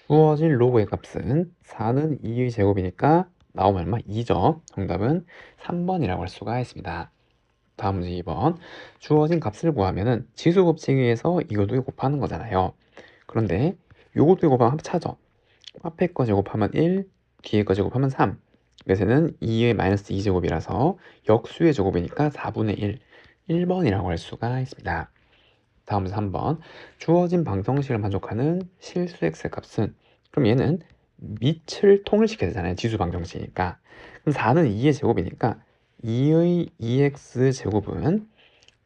주어진 로그의 값은 4는 2의 제곱이니까 나오면 얼마? 2죠. 정답은 3번이라고 할 수가 있습니다. 다음 문제 2번. 주어진 값을 구하면은 지수 법칙에 의해서 이것도 곱하는 거잖아요. 그런데 요것도 곱하면 합차죠. 앞에 거 제곱하면 1, 뒤에 거 제곱하면 3. 그래서는 2의 마이너스 2제곱이라서 역수의 제곱이니까 4분의 1, 1번이라고 할 수가 있습니다. 다음 문제 3번. 주어진 방정식을 만족하는 실수 x의 값은, 그럼 얘는 밑을 통일시켜야 되잖아요. 지수 방정식이니까. 그럼 4는 2의 제곱이니까 2의 2x 제곱은,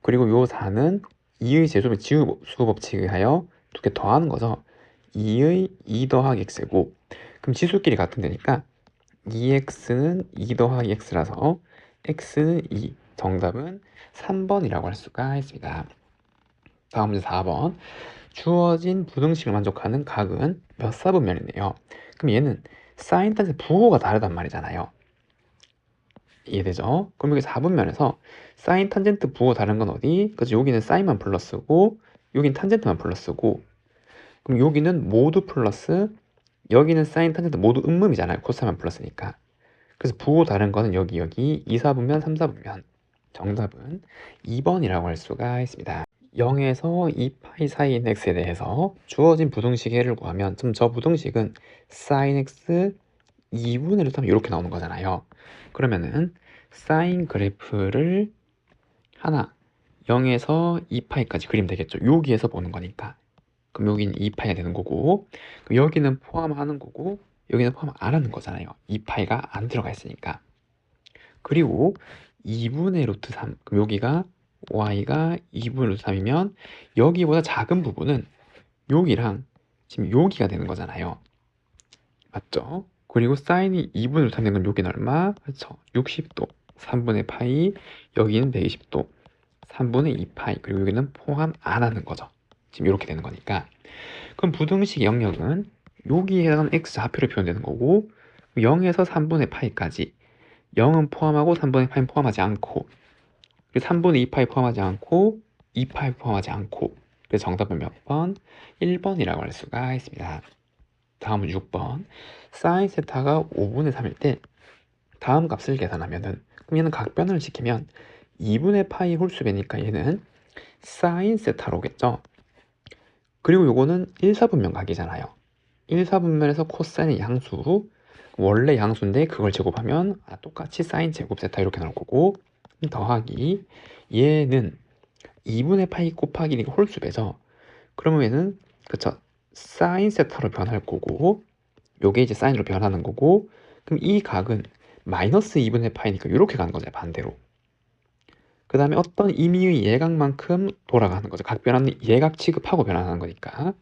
그리고 요 4는 2의 제곱의 지수 법칙에 의하여 두 개 더하는 거죠. 2의 2 더하기 x고, 그럼 지수끼리 같은 데니까 2x는 2 더하기 x라서 x는 2. 정답은 3번이라고 할 수가 있습니다. 다음 문제 4번. 주어진 부등식을 만족하는 각은 몇 사분면이네요. 그럼 얘는 사인 탄젠트 부호가 다르단 말이잖아요. 이해되죠? 그럼 여기 4분면에서 사인 탄젠트 부호 다른 건 어디? 그치, 여기는 사인만 플러스고 여기는 탄젠트만 플러스고, 그럼 여기는 모두 플러스, 여기는 사인 탄젠트 모두 음음이잖아요. 코사인만 플러스니까. 그래서 부호 다른 거는 여기 2, 4분면, 3, 4분면. 정답은 2번이라고 할 수가 있습니다. 0에서 2파이 사인 x에 대해서 주어진 부등식 해를 구하면, 지금 저 부등식은 sin x 2분의 루트 하면 이렇게 나오는 거잖아요. 그러면은 사인 그래프를 하나 0에서 2파이까지 그리면 되겠죠. 여기에서 보는 거니까. 그럼 여기는 2파이가 되는 거고, 그럼 여기는 포함하는 거고, 여기는 포함 안 하는 거잖아요. 2파이가 안 들어가 있으니까. 그리고 2분의 루트 3, 그럼 여기가 y가 2분의 루트 3이면 여기보다 작은 부분은 여기랑 지금 여기가 되는 거잖아요. 맞죠? 그리고 사인이 2분의 루트 3 되는 건 여기는 얼마? 그렇죠. 60도. 3분의 파이, 여기는 120도. 3분의 2파이, 그리고 여기는 포함 안 하는 거죠. 지금 이렇게 되는 거니까. 그럼 부등식 영역은 여기에 해당하는 x 좌표로 표현되는 거고, 0에서 3분의 파이까지 0은 포함하고 3분의 파이는 포함하지 않고, 3분의 2파이 포함하지 않고 2파이 포함하지 않고, 그래서 정답은 몇 번? 1번이라고 할 수가 있습니다. 다음은 6번. 사인 세타가 5분의 3일 때 다음 값을 계산하면은, 그럼 얘는 각변을 시키면 2분의 파이 홀수배니까 얘는 사인 세타로겠죠. 그리고 요거는 1, 4분면 각이잖아요. 1, 4분면에서 코사인의 양수, 원래 양수인데 그걸 제곱하면 똑같이 사인 제곱 세타 이렇게 나올 거고, 더하기 얘는 2분의 파이 곱하기 홀수배죠. 그러면 얘는 그쵸, 사인 세타로 변할 거고, 요게 이제 사인으로 변하는 거고, 그럼 이 각은 마이너스 2분의 파이니까 이렇게 가는 거죠. 반대로. 그 다음에 어떤 임의의 예각만큼 돌아가는 거죠. 각 변화는 예각 취급하고 변화하는 거니까.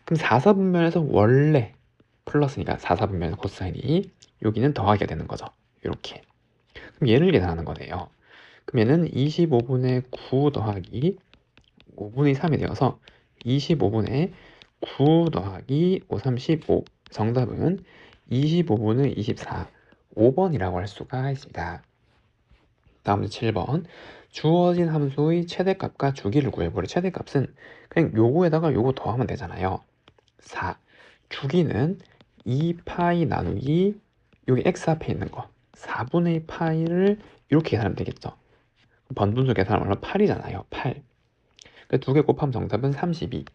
그럼 4, 4분면에서 원래 플러스니까 4, 4분면 코사인이 여기는 더하기가 되는 거죠. 이렇게. 그럼 얘를 계산하는 거네요. 그럼 얘는 25분의 9 더하기 5분의 3이 되어서 25분의 9 더하기 5, 35. 정답은 25분의 24, 5번이라고 할 수가 있습니다. 다음 문제 7번. 주어진 함수의 최대값과 주기를 구해보래. 최대값은 그냥 요거에다가 요거 더하면 되잖아요. 4. 주기는 2파이 나누기 여기 x 앞에 있는 거 4분의 파이를 이렇게 계산하면 되겠죠. 번분수 계산하면 8이잖아요. 8. 두 개 곱하면 정답은 32.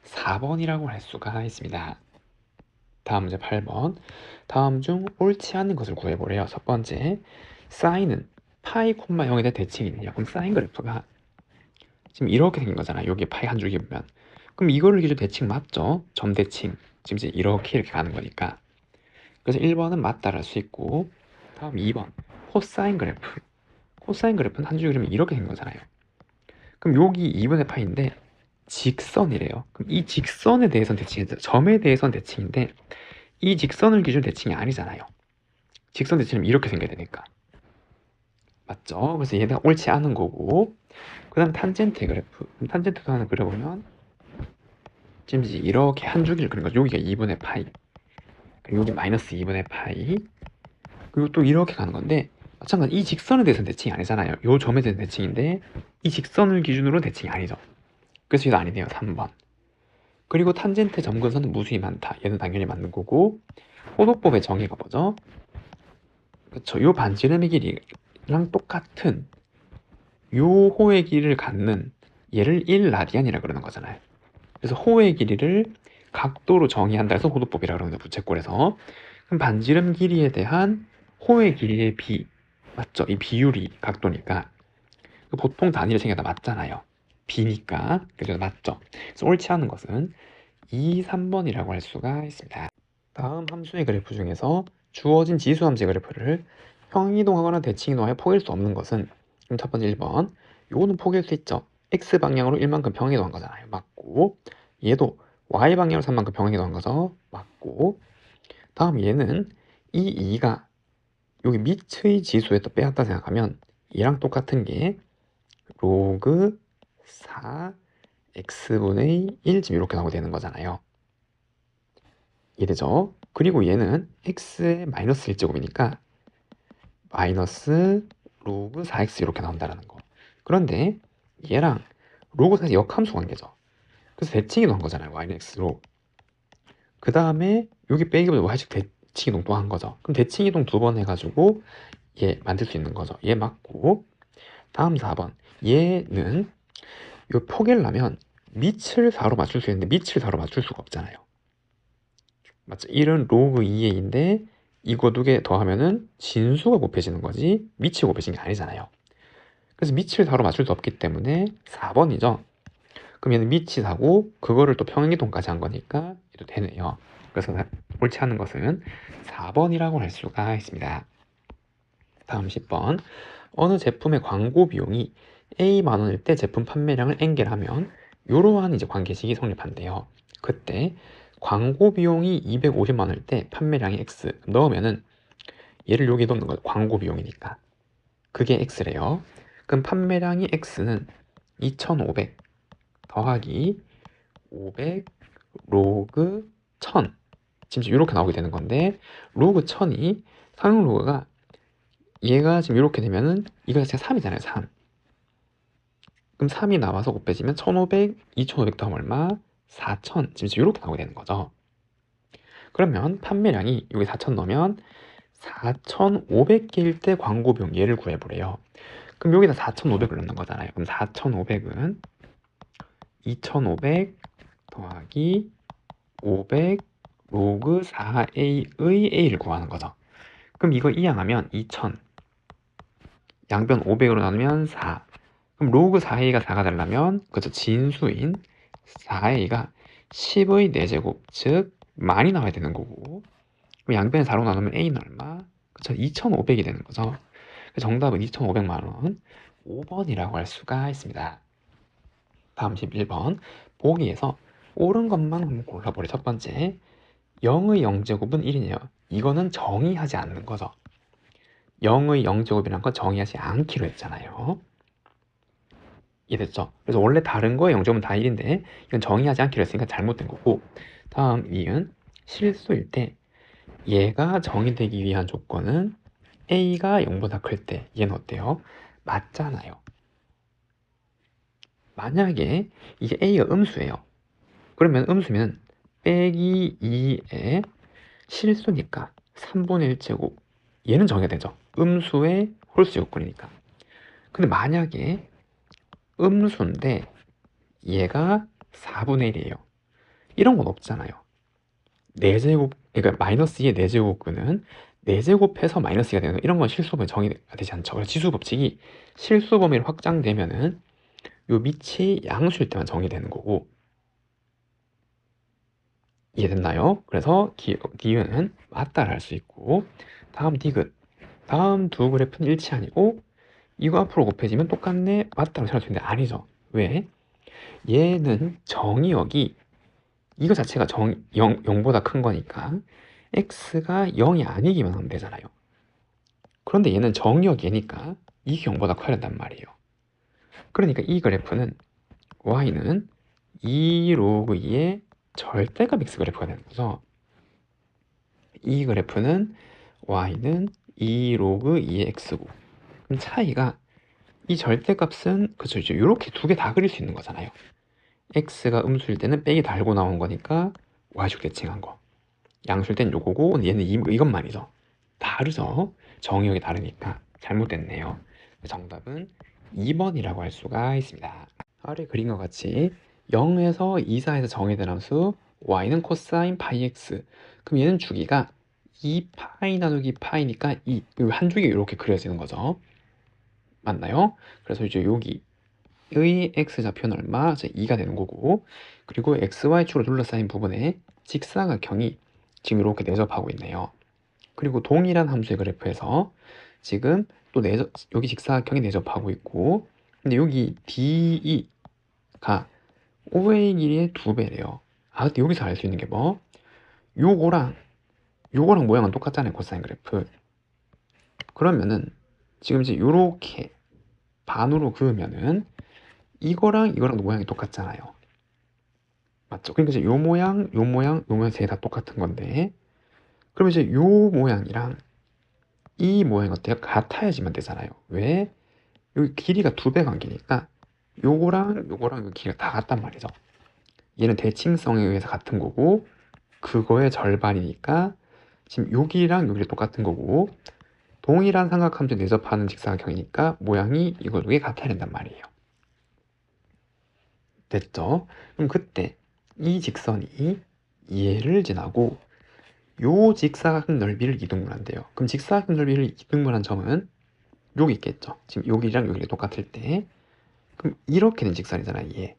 4번이라고 할 수가 있습니다. 다음 문제 8번. 다음 중 옳지 않은 것을 구해보래요. 첫 번째, 사인은 파이 콤마 0에 대한 대칭이네요. 그럼 사인 그래프가 지금 이렇게 생긴 거잖아요. 여기 파이 한 줄기 보면. 그럼 이거를 기준 대칭 맞죠? 점 대칭. 지금 이제 이렇게 가는 거니까. 그래서 1번은 맞다를 할 수 있고, 다음 2번 코사인 그래프. 코사인 그래프는 한 줄기 그리면 이렇게 생긴 거잖아요. 그럼 여기 2분의 파이인데 직선이래요. 그럼 이 직선에 대해서는 대칭인데, 점에 대해서는 대칭인데 이 직선을 기준 대칭이 아니잖아요. 직선 대칭은 이렇게 생겨야 되니까. 맞죠? 그래서 얘가 옳지 않은 거고, 그 다음 탄젠트 그래프. 탄젠트도 하나 그려보면 지금 이렇게 한 줄기를 그린 거죠. 여기가 2분의 파이, 그리고 여기 마이너스 2분의 파이, 그리고 또 이렇게 가는 건데, 마찬가지 이 직선에 대해서는 대칭이 아니잖아요. 요 점에 대해서 대칭인데 이 직선을 기준으로 대칭이 아니죠. 그래서 이거 아니네요. 3번. 그리고 탄젠트 점근선은 무수히 많다. 얘는 당연히 맞는 거고, 호도법의 정의가 뭐죠? 그쵸. 요 반지름의 길이랑 똑같은 요 호의 길이를 갖는 얘를 1라디안이라 그러는 거잖아요. 그래서 호의 길이를 각도로 정의한다 해서 호도법이라 그러는 거예요. 부채꼴에서. 그럼 반지름 길이에 대한 호의 길이의 비, 맞죠? 이 비율이 각도니까 보통 단위를 생각하다 맞잖아요. 비니까. 그래서 맞죠? 그래서 옳지 않은 것은 2, 3번이라고 할 수가 있습니다. 다음 함수의 그래프 중에서 주어진 지수 함수의 그래프를 평이동하거나 대칭이동하여 포기할 수 없는 것은, 그럼 첫 번째 1번, 요거는 포기할 수 있죠. X방향으로 1만큼 평이동한 거잖아요. 맞고, 얘도 Y방향으로 3만큼 평이동한 거죠. 맞고, 다음 얘는 이 2가 여기 밑의 지수에 또 빼앗다 생각하면 얘랑 똑같은 게 로그 4 x분의 1 지금 이렇게 나오게 되는 거잖아요. 이해되죠? 그리고 얘는 x의 마이너스 1제곱이니까 마이너스 로그 4x 이렇게 나온다는 거. 그런데 얘랑 로그 4의 역함수 관계죠. 그래서 대칭이동 한 거잖아요. y는 x로. 그 다음에 여기 빼기보다 y식 대칭이동 또 한 거죠. 그럼 대칭이동 2번 해가지고 얘 만들 수 있는 거죠. 얘 맞고, 다음 4번. 얘는 요 포개려면 밑을 4로 맞출 수 있는데 밑을 4로 맞출 수가 없잖아요. 맞죠? 1은 로그 2의 2인데 이거 두 개 더하면은 진수가 곱해지는 거지 밑이 곱해지는 게 아니잖아요. 그래서 밑을 4로 맞출 수 없기 때문에 4번이죠. 그럼 얘는 밑이 4고 그거를 또 평행이동까지 한 거니까 얘도 되네요. 그래서 옳지 않은 것은 4번이라고 할 수가 있습니다. 다음 10번. 어느 제품의 광고 비용이 A만 원일 때 제품 판매량을 N개를 하면 이러한 이제 관계식이 성립한대요. 그때 광고 비용이 250만 원일 때 판매량이 X 넣으면은 얘를 여기 넣는 거예요. 광고 비용이니까. 그게 X래요. 그럼 판매량이 X는 2,500 더하기 500 로그 1000. 지금 이렇게 나오게 되는 건데 로그 1000이 상용 로그가 얘가 지금 이렇게 되면은 이거 자체가 3이잖아요. 3. 그럼 3이 나와서 곱해지면 1500, 2500 더하면 얼마? 4000. 지금 이렇게 나오게 되는 거죠. 그러면 판매량이 여기 4000 넣으면 4500개일 때 광고 비용 얘를 구해보래요. 그럼 여기다 4500을 넣는 거잖아요. 그럼 4500은 2500 더하기 500 로그 4a의 a를 구하는 거죠. 그럼 이거 이항하면 2000 양변 500으로 나누면 4. 그럼 로그 4a가 4가 되려면 그죠, 진수인 4a가 10의 4제곱 즉 많이 나와야 되는 거고, 그럼 양변에 4로 나누면 a는 얼마? 그쵸, 2500이 되는 거죠. 정답은 2500만 원. 5번이라고 할 수가 있습니다. 다음 11번. 보기에서 옳은 것만 한번 골라보래. 첫 번째, 0의 0제곱은 1이네요. 이거는 정의하지 않는 거죠. 0의 0제곱이란 건 정의하지 않기로 했잖아요. 이해됐죠? 그래서 원래 다른 거에 0점은 다 1인데 이건 정의하지 않기로 했으니까 잘못된 거고, 다음 2은 실수일 때 얘가 정의되기 위한 조건은 a가 0보다 클 때 얘는 어때요? 맞잖아요. 만약에 이게 a가 음수예요. 그러면 음수면 빼기 2의 실수니까 3분의 1제곱 얘는 정해야 되죠. 음수의 홀수 조건이니까. 근데 만약에 음수인데 얘가 4분의 1이에요. 이런 건 없잖아요. 4제곱, 그러니까 마이너스 2의 4제곱근은 4제곱해서 마이너스 2가 되는 이런 건 실수범위 정의가 되지 않죠. 그래서 지수법칙이 실수범위로 확장되면은 요 밑이 양수일 때만 정의되는 거고. 이해됐나요? 그래서 디귿은 맞다를 할 수 있고, 다음 디귿, 다음 두 그래프는 일치 아니고 이거 앞으로 곱해지면 똑같네, 맞다고 생각할 수 있는데 아니죠. 왜? 얘는 정의역이 이거 자체가 0보다 큰 거니까 x가 0이 아니기만 하면 되잖아요. 그런데 얘는 정의역 얘니까 이게 0보다 커야 된단 말이에요. 그러니까 이 그래프는 y는 2 로그 2의 절대값 x 그래프가 되는 거죠. 이 그래프는 y는 2 로그 2의 x고, 그럼 차이가 이 절대값은 그쵸, 이제 이렇게 두 개 다 그릴 수 있는 거잖아요. x가 음수일 때는 빼기 달고 나온 거니까 y축 대칭한 거. 양수일 땐 요거고, 근데 얘는 이것만이죠. 다르죠? 정의역이 다르니까 잘못됐네요. 정답은 2번이라고 할 수가 있습니다. 아래 그린 것 같이 0에서 2사에서 정의된 함수 y는 코사인 파이 x. 그럼 얘는 주기가 2파이 나누기 파이니까 한 줄기 이렇게 그려지는 거죠. 맞나요? 그래서 이제 여기의 x좌표는 얼마? 2가 되는 거고, 그리고 xy축으로 둘러싸인 부분에 직사각형이 지금 이렇게 내접하고 있네요. 그리고 동일한 함수의 그래프에서 지금 또 여기 직사각형이 내접하고 있고, 근데 여기 DE가 OA의 길이의 2배래요. 근데 여기서 알 수 있는 게 뭐? 요거랑 모양은 똑같잖아요, 코사인 그래프. 그러면은 지금 이제 요렇게 반으로 그으면은 이거랑 모양이 똑같잖아요. 맞죠? 그러니까 이제 요 모양 세 개 다 똑같은 건데, 그럼 이제 요 모양이랑 이 모양이 어때요? 같아야지만 되잖아요. 왜? 여기 길이가 2배 관계니까 요거랑 요 길이가 다 같단 말이죠. 얘는 대칭성에 의해서 같은 거고, 그거의 절반이니까 지금 여기랑 여기가 똑같은 거고, 동일한 삼각함수에 내접하는 직사각형이니까 모양이 이거 두개 같아야 된단 말이에요. 됐죠? 그럼 그때 이 직선이 얘를 지나고 요 직사각형 넓이를 이등분한대요. 그럼 직사각형 넓이를 이등분한 점은 여기 있겠죠? 지금 여기랑 여기가 똑같을 때, 그럼 이렇게 된 직선이잖아요, 얘.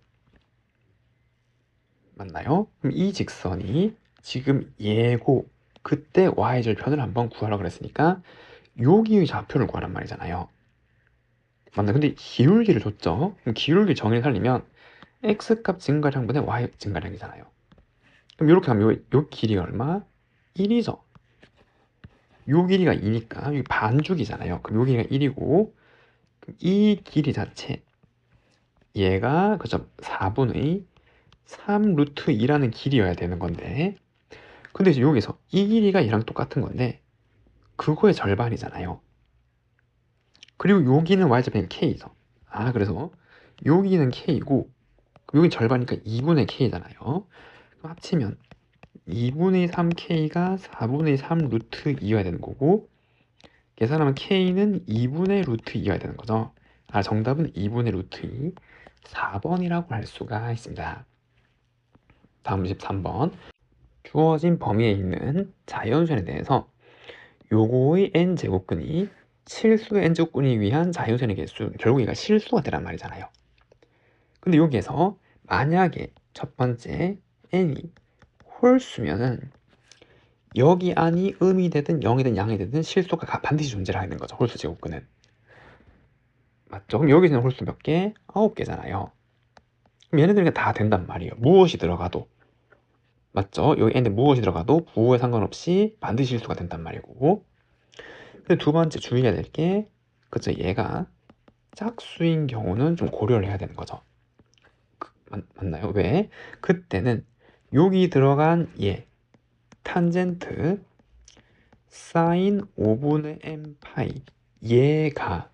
맞나요? 그럼 이 직선이 지금 얘고, 그때 y절편을 한번 구하라 그랬으니까 여기의 좌표를 구하란 말이잖아요. 맞나? 근데 기울기를 줬죠? 그럼 기울기 정의를 살리면 x값 증가량분의 y 증가량이잖아요. 그럼 이렇게 하면 요 길이가 얼마? 1이죠. 요 길이가 2니까 여기 반죽이잖아요. 그럼 요 길이가 1이고, 이 길이 자체 얘가 그죠? 4분의 3 루트 2라는 길이여야 되는 건데, 근데 이제 여기서 이 길이가 얘랑 똑같은 건데 그거의 절반이잖아요. 그리고 여기는 y좌표가 k죠. 그래서 여기는 k이고 여기 절반이니까 2분의 k잖아요. 합치면 2분의 3k가 4분의 3 루트 2여야 되는 거고, 계산하면 k는 2분의 루트 2여야 되는 거죠. 정답은 2분의 루트 2, 4번이라고 할 수가 있습니다. 다음 13번. 주어진 범위에 있는 자연수에 대해서 요거의 n제곱근이 실수의 n제곱근이 위한 자연수의 개수, 결국 얘가 실수가 되란 말이잖아요. 근데 여기에서 만약에 첫 번째 n이 홀수면은 여기 안이 음이 되든 0이든 양이 되든 실수가 반드시 존재를 하는 거죠. 홀수 제곱근은. 맞죠? 그럼 여기서는 홀수 몇 개? 9개잖아요. 그럼 얘네들이 다 된단 말이에요. 무엇이 들어가도. 맞죠? 여기 n에 무엇이 들어가도 부호에 상관없이 반드시 실수가 된단 말이고. 근데 두 번째 주의해야 될 게, 그쵸, 얘가 짝수인 경우는 좀 고려를 해야 되는 거죠. 맞나요? 왜? 그때는 여기 들어간 얘 탄젠트 사인 5분의 m 파이, 얘가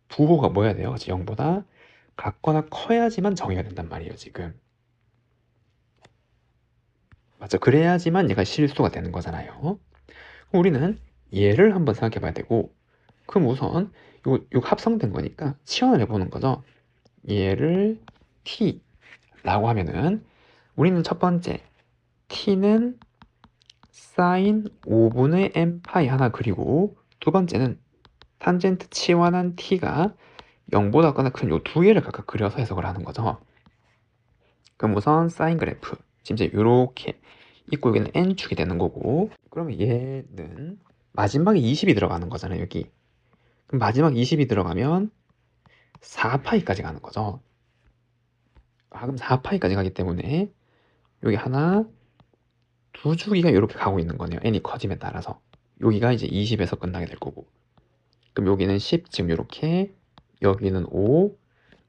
부호가 뭐야 돼요? 0보다 같거나 커야지만 정의가 된단 말이에요, 지금. 맞죠? 그래야지만 얘가 실수가 되는 거잖아요. 우리는 얘를 한번 생각해 봐야 되고, 그럼 우선 요 합성된 거니까 치환을 해보는 거죠. 얘를 t라고 하면은 우리는 첫 번째 t는 사인 5분의 m 파이 하나 그리고, 두 번째는 탄젠트 치환한 t가 0보다 거나 큰 요 두 개를 각각 그려서 해석을 하는 거죠. 그럼 우선 사인 그래프 지금 이제 요렇게 있고 여기는 n축이 되는 거고, 그러면 얘는 마지막에 20이 들어가는 거잖아요, 여기. 그럼 마지막 20이 들어가면 4파이까지 가는 거죠. 그럼 4파이까지 가기 때문에 여기 하나, 두 주기가 이렇게 가고 있는 거네요. n이 커짐에 따라서. 여기가 이제 20에서 끝나게 될 거고. 그럼 여기는 10, 지금 이렇게, 여기는 5,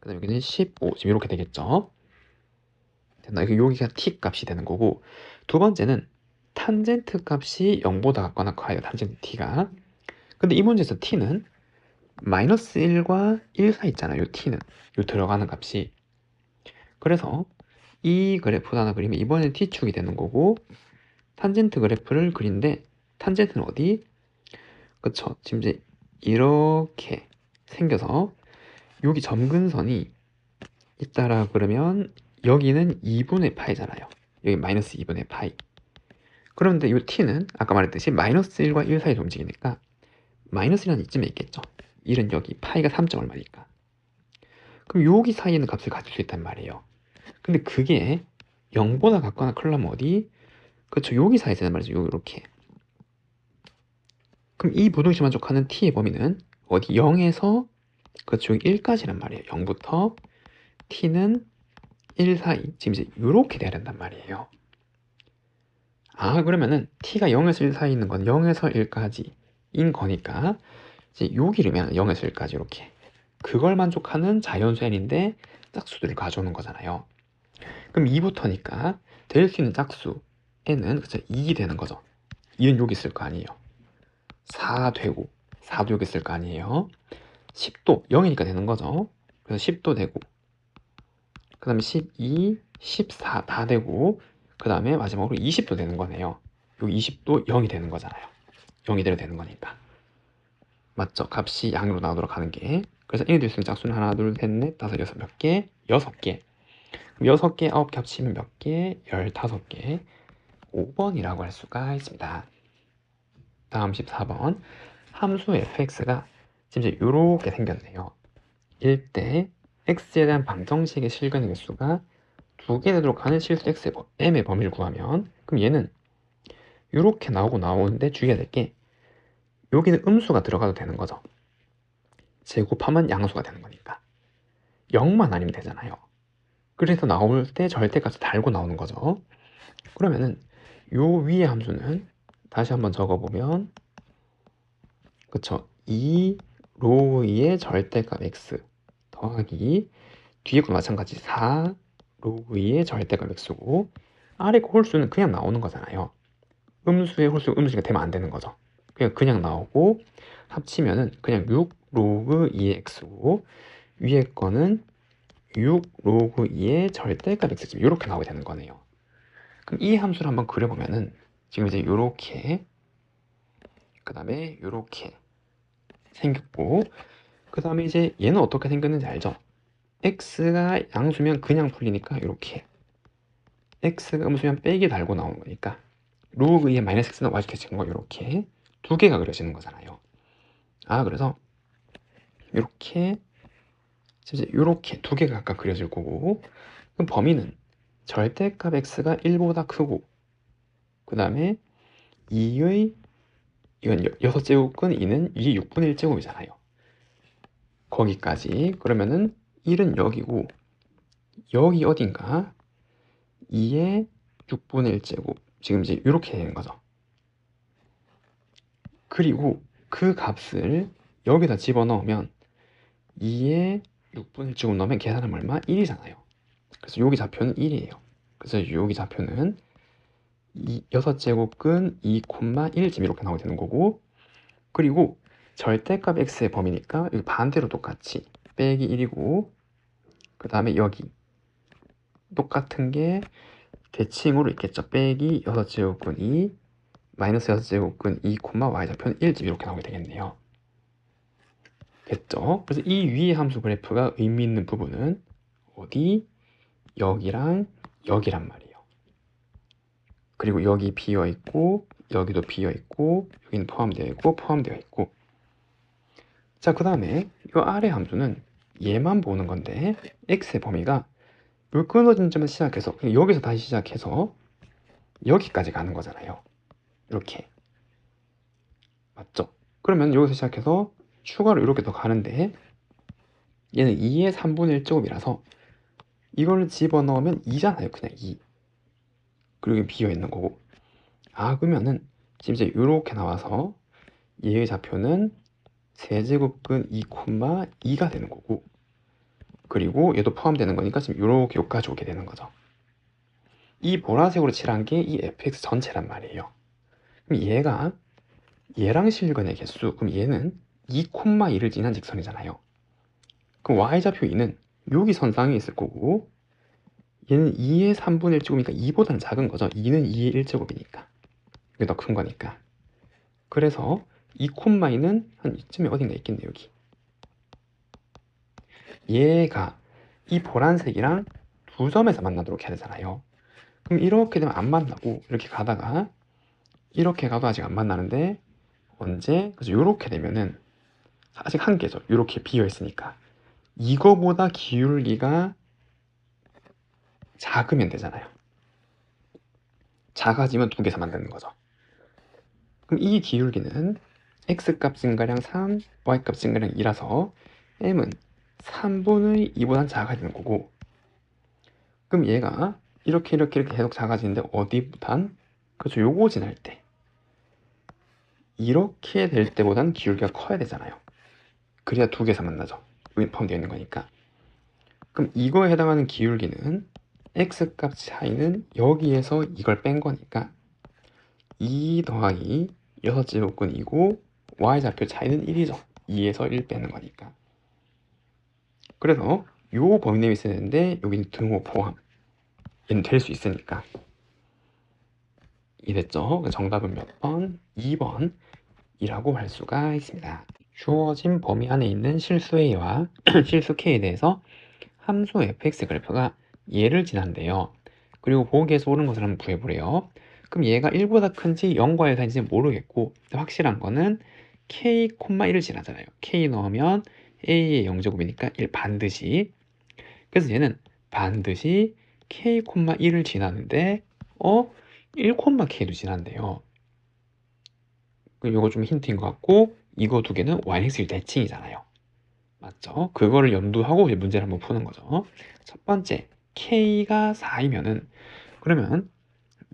그 다음에 여기는 15, 지금 이렇게 되겠죠. 됐나? 여기가 t 값이 되는 거고, 두 번째는 탄젠트 값이 0보다 같거나 커요, 탄젠트 t가. 근데 이 문제에서 t는 마이너스 1과 1 사이 있잖아요, 요 t는. 요 들어가는 값이. 그래서 이 그래프를 하나 그리면 이번엔 t축이 되는 거고, 탄젠트 그래프를 그린데 탄젠트는 어디? 그쵸, 지금 이제 이렇게 생겨서 여기 점근선이 있다라 그러면 여기는 2분의 파이잖아요. 여기 마이너스 2분의 파이. 그런데 이 t는 아까 말했듯이 마이너스 1과 1 사이로 움직이니까 마이너스 1은 이쯤에 있겠죠. 1은 여기, 파이가 3점 얼마니까. 그럼 여기 사이에 있는 값을 가질 수 있단 말이에요. 근데 그게 0보다 같거나 클라면 어디? 그쵸, 여기 사이에 있단 말이죠. 요렇게. 그럼 이 부등식 만족하는 t의 범위는 어디? 0에서 그쵸, 1까지란 말이에요. 0부터 t는 1 사이. 지금 이제 요렇게 돼야 된단 말이에요. 아, 그러면은 t가 0에서 1 사이 있는 건 0에서 1까지인 거니까 이제 요 길이면 0에서 1까지 이렇게. 그걸 만족하는 자연수 n인데 짝수들을 가져오는 거잖아요. 그럼 2부터니까 될 수 있는 짝수 n은 그쵸, 2이 되는 거죠. 2는 여기 있을 거 아니에요. 4 되고 4도 여기 있을 거 아니에요. 10도 0이니까 되는 거죠. 그래서 10도 되고, 그 다음에 12, 14 다 되고, 그 다음에 마지막으로 20도 되는 거네요. 여기 20도 0이 되는 거잖아요. 0이 대로 되는 거니까. 맞죠? 값이 양으로 나오도록 하는 게. 그래서 n이 될 수 있는 짝수는 하나, 둘, 셋, 넷, 다섯, 여섯 몇 개? 6개. 그럼 6개, 9개 합치면 몇 개? 15개. 5번이라고 할 수가 있습니다. 다음 14번. 함수 fx가 지금 이제 이렇게 생겼네요. 일 때 x에 대한 방정식의 실근의 개수가 2개 되도록 하는 실수 m의 범위를 구하면, 그럼 얘는 이렇게 나오고 나오는데 주의해야 될 게 여기는 음수가 들어가도 되는 거죠. 제곱하면 양수가 되는 거니까 0만 아니면 되잖아요. 그래서 나올 때 절대값을 달고 나오는 거죠. 그러면은 요 위의 함수는 다시 한번 적어보면, 그쵸, 2 로그의 절대값 x 더하기 뒤에 거 마찬가지 4 로그의 절대값 x고, 아래 거 홀수는 그냥 나오는 거잖아요. 음수의 홀수 음수가 되면 안 되는 거죠. 그냥 나오고 합치면은 그냥 6 로그 2의 x고, 위에 거는 6 로그 2의 절대값 x, 이렇게 나오게 되는 거네요. 그럼 이 함수를 한번 그려보면은 지금 이제 요렇게, 그 다음에 요렇게 생겼고, 그 다음에 이제 얘는 어떻게 생겼는지 알죠? x가 양수면 그냥 풀리니까 이렇게, x가 음수면 빼기 달고 나오는 거니까 로그 2의 마이너스 x는 y축에 찍은 거, 이렇게 두 개가 그려지는 거잖아요. 아, 그래서 이렇게 이렇게 두 개가 각각 그려질 거고, 그럼 범위는 절대값 x가 1보다 크고, 그 다음에 2의 이건 6제곱근 2는 2의 6분의 1제곱이잖아요. 거기까지. 그러면은 1은 여기고 여기 어딘가 2의 6분의 1제곱, 지금 이제 이렇게 되는 거죠. 그리고 그 값을 여기다 집어넣으면 2의 6분의 1제곱 넣으면 계산하면 얼마? 1이잖아요. 그래서 여기 좌표는 1이에요. 그래서 여기 좌표는 6제곱근 2,1 지금 이렇게 나오게 되는 거고, 그리고 절대값 x의 범위니까 여기 반대로 똑같이 빼기 1이고, 그 다음에 여기 똑같은 게 대칭으로 있겠죠. 빼기 6제곱근 2 마이너스 6제곱근 2, y좌표는 1집 이렇게 나오게 되겠네요. 됐죠? 그래서 이 위의 함수 그래프가 의미 있는 부분은 어디? 여기랑 여기란 말이에요. 그리고 여기 비어 있고 여기도 비어 있고 여기는 포함되어 있고 포함되어 있고. 자, 그 다음에 이 아래 함수는 얘만 보는 건데 x의 범위가 이 끊어진 점에서 시작해서 여기서 다시 시작해서 여기까지 가는 거잖아요. 이렇게. 맞죠? 그러면 여기서 시작해서 추가로 이렇게 더 가는데 얘는 2의 3분의 1제곱이라서 이걸 집어넣으면 2잖아요. 그냥 2. 그리고 여기 비어있는 거고. 아, 그러면은 지금 이제 이렇게 나와서 얘의 좌표는 세제곱근 2,2가 되는 거고, 그리고 얘도 포함되는 거니까 지금 이렇게 여기까지 오게 되는 거죠. 이 보라색으로 칠한 게 이 fx 전체란 말이에요. 그럼 얘가 얘랑 실근의 개수, 그럼 얘는 2,2를 지난 직선이잖아요. 그럼 y좌표 2는 여기 선상에 있을 거고 얘는 2의 3분의 1제곱이니까 2보다는 작은 거죠. 2는 2의 1제곱이니까. 이게 더 큰 거니까. 그래서 2,2는 한 이쯤에 어딘가 있겠네, 여기. 얘가 이 보라색이랑 두 점에서 만나도록 해야 되잖아요. 그럼 이렇게 되면 안 만나고 이렇게 가다가 이렇게 가도 아직 안 만나는데 언제? 그래서 이렇게 되면은 아직 한 개죠. 이렇게 비어 있으니까 이거보다 기울기가 작으면 되잖아요. 작아지면 두 개에서 만드는 거죠. 그럼 이 기울기는 x값 증가량 3, y값 증가량 2라서 m은 3분의 2보단 작아야 되는 거고, 그럼 얘가 이렇게 계속 작아지는데 어디보단? 그렇죠. 요거 지날 때 이렇게 될 때보단 기울기가 커야 되잖아요. 그래야 두 개에서 만나죠. 여기 포함되어 있는 거니까. 그럼 이거에 해당하는 기울기는 x값 차이는 여기에서 이걸 뺀 거니까 2 더하기 6제곱근이고 y좌표 차이는 1이죠. 2에서 1 빼는 거니까. 그래서 요 범위 내에 있어야 되는데 여기는 등호 포함. 얘는 될 수 있으니까. 이랬죠. 정답은 몇 번? 2번이라고 할 수가 있습니다. 주어진 범위 안에 있는 실수 A와 실수 K에 대해서 함수 fx 그래프가 얘를 지난대요. 그리고 보기에서 옳은 것을 한번 구해보래요. 그럼 얘가 1보다 큰지 0과 1 사이인지 모르겠고 확실한 거는 k, 1을 지나잖아요. k 넣으면 a의 0제곱이니까 1 반드시. 그래서 얘는 반드시 k, 1을 지나는데 1, k도 지난대요. 이거 좀 힌트인 것 같고 이거 두 개는 yx일 대칭이잖아요. 맞죠? 그거를 염두하고 이제 문제를 한번 푸는 거죠. 첫 번째, k가 4이면은 그러면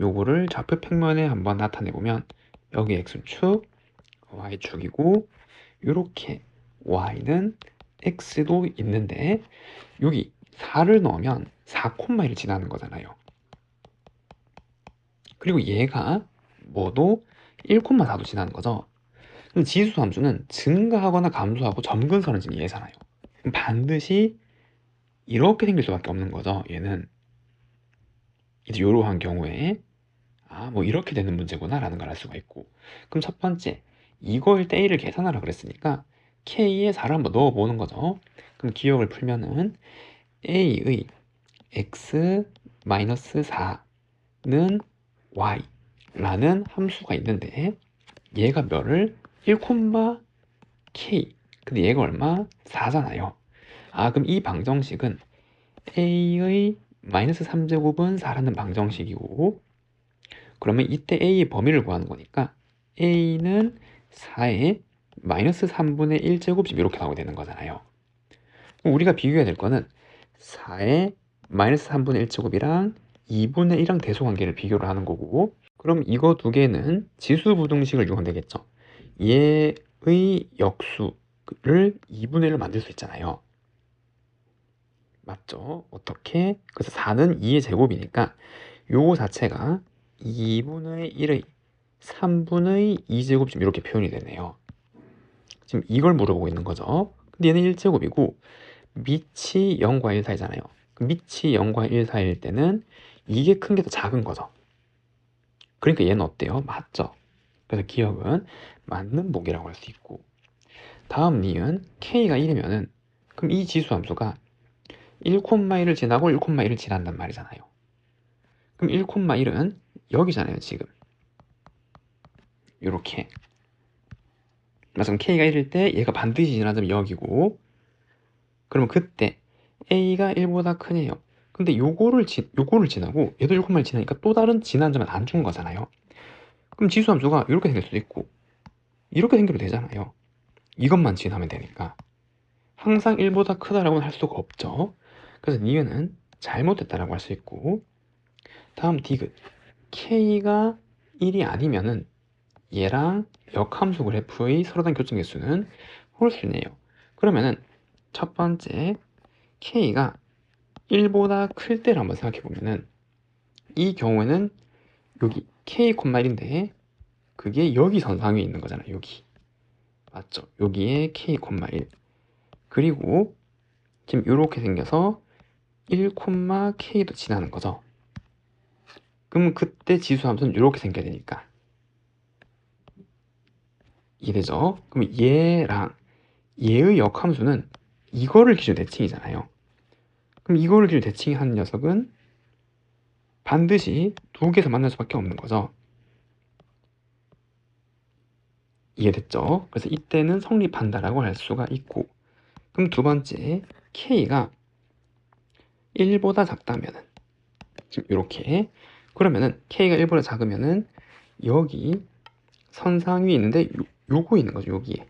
요거를 좌표 평면에 한번 나타내 보면 여기 x축, y축이고 요렇게 y는 x도 있는데 여기 4를 넣으면 4,1을 지나는 거잖아요. 그리고 얘가 뭐도 1,4도 지나는 거죠. 그럼 지수 함수는 증가하거나 감소하고 점근선을 지금 예잖아요. 반드시 이렇게 생길 수밖에 없는 거죠. 얘는 이제 이러한 경우에 뭐 이렇게 되는 문제구나 라는 걸 알 수가 있고, 그럼 첫 번째 이거일 때 A를 계산하라 그랬으니까 K에 4를 한번 넣어보는 거죠. 그럼 기억을 풀면은 A의 x-4는 y라는 함수가 있는데 얘가 몇을? 1, k. 근데 얘가 얼마? 4잖아요. 그럼 이 방정식은 a의 마이너스 3제곱은 4라는 방정식이고, 그러면 이때 a의 범위를 구하는 거니까 a는 4의 마이너스 3분의 1제곱씩 이렇게 나오게 되는 거잖아요. 그럼 우리가 비교해야 될 거는 4의 마이너스 3분의 1제곱이랑 2분의 1이랑 대소관계를 비교를 하는 거고, 그럼 이거 두 개는 지수부등식을 이용하면 되겠죠. 얘의 역수를 2분의 1로 만들 수 있잖아요. 맞죠? 어떻게? 그래서 4는 2의 제곱이니까 요거 자체가 2분의 1의 3분의 2제곱 지금 이렇게 표현이 되네요. 지금 이걸 물어보고 있는 거죠. 근데 얘는 1제곱이고 밑이 0과 1 사이잖아요. 밑이 0과 1 사이일 때는 이게 큰 게 더 작은 거죠. 그러니까 얘는 어때요? 맞죠? 그래서 기억은 맞는 목이라고 할 수 있고, 다음 니은 k가 1이면은 그럼 이 지수 함수가 1,1을 지나고 1,1을 지난단 말이잖아요. 그럼 1,1은 여기잖아요, 지금. 요렇게. 그럼 k가 1일 때 얘가 반드시 지나자면 여기고, 그러면 그때 a가 1보다 크네요. 근데 요거를 지나고 얘도 1,1을 지나니까 또 다른 지난 점은 안 준 거잖아요. 그럼 지수 함수가 이렇게 생길 수도 있고 이렇게 생겨도 되잖아요. 이것만 지나면 되니까. 항상 1보다 크다라고는 할 수가 없죠. 그래서 니은은 잘못됐다라고 할 수 있고, 다음 디귿 k가 1이 아니면은 얘랑 역함수 그래프의 서로 다른 교점 개수는 홀수네요. 그러면은 첫 번째 k가 1보다 클 때를 한번 생각해 보면은 이 경우에는 여기 k, 1인데 그게 여기 선상 위에 있는 거잖아요. 여기 맞죠? 여기에 k, 1 그리고 지금 이렇게 생겨서 1,k도 지나는 거죠. 그럼 그때 지수함수는 이렇게 생겨야 되니까. 이해되죠? 그럼 얘랑 얘의 역함수는 이거를 기준 대칭이잖아요. 그럼 이거를 기준 대칭하는 녀석은 반드시 두 개에서 만날 수밖에 없는 거죠. 이해됐죠? 그래서 이때는 성립한다라고 할 수가 있고, 그럼 두 번째 k가 1보다 작다면은, 지금 이렇게, 그러면은 k가 1보다 작으면은 여기 선상 위에 있는데 요거 있는 거죠. 여기에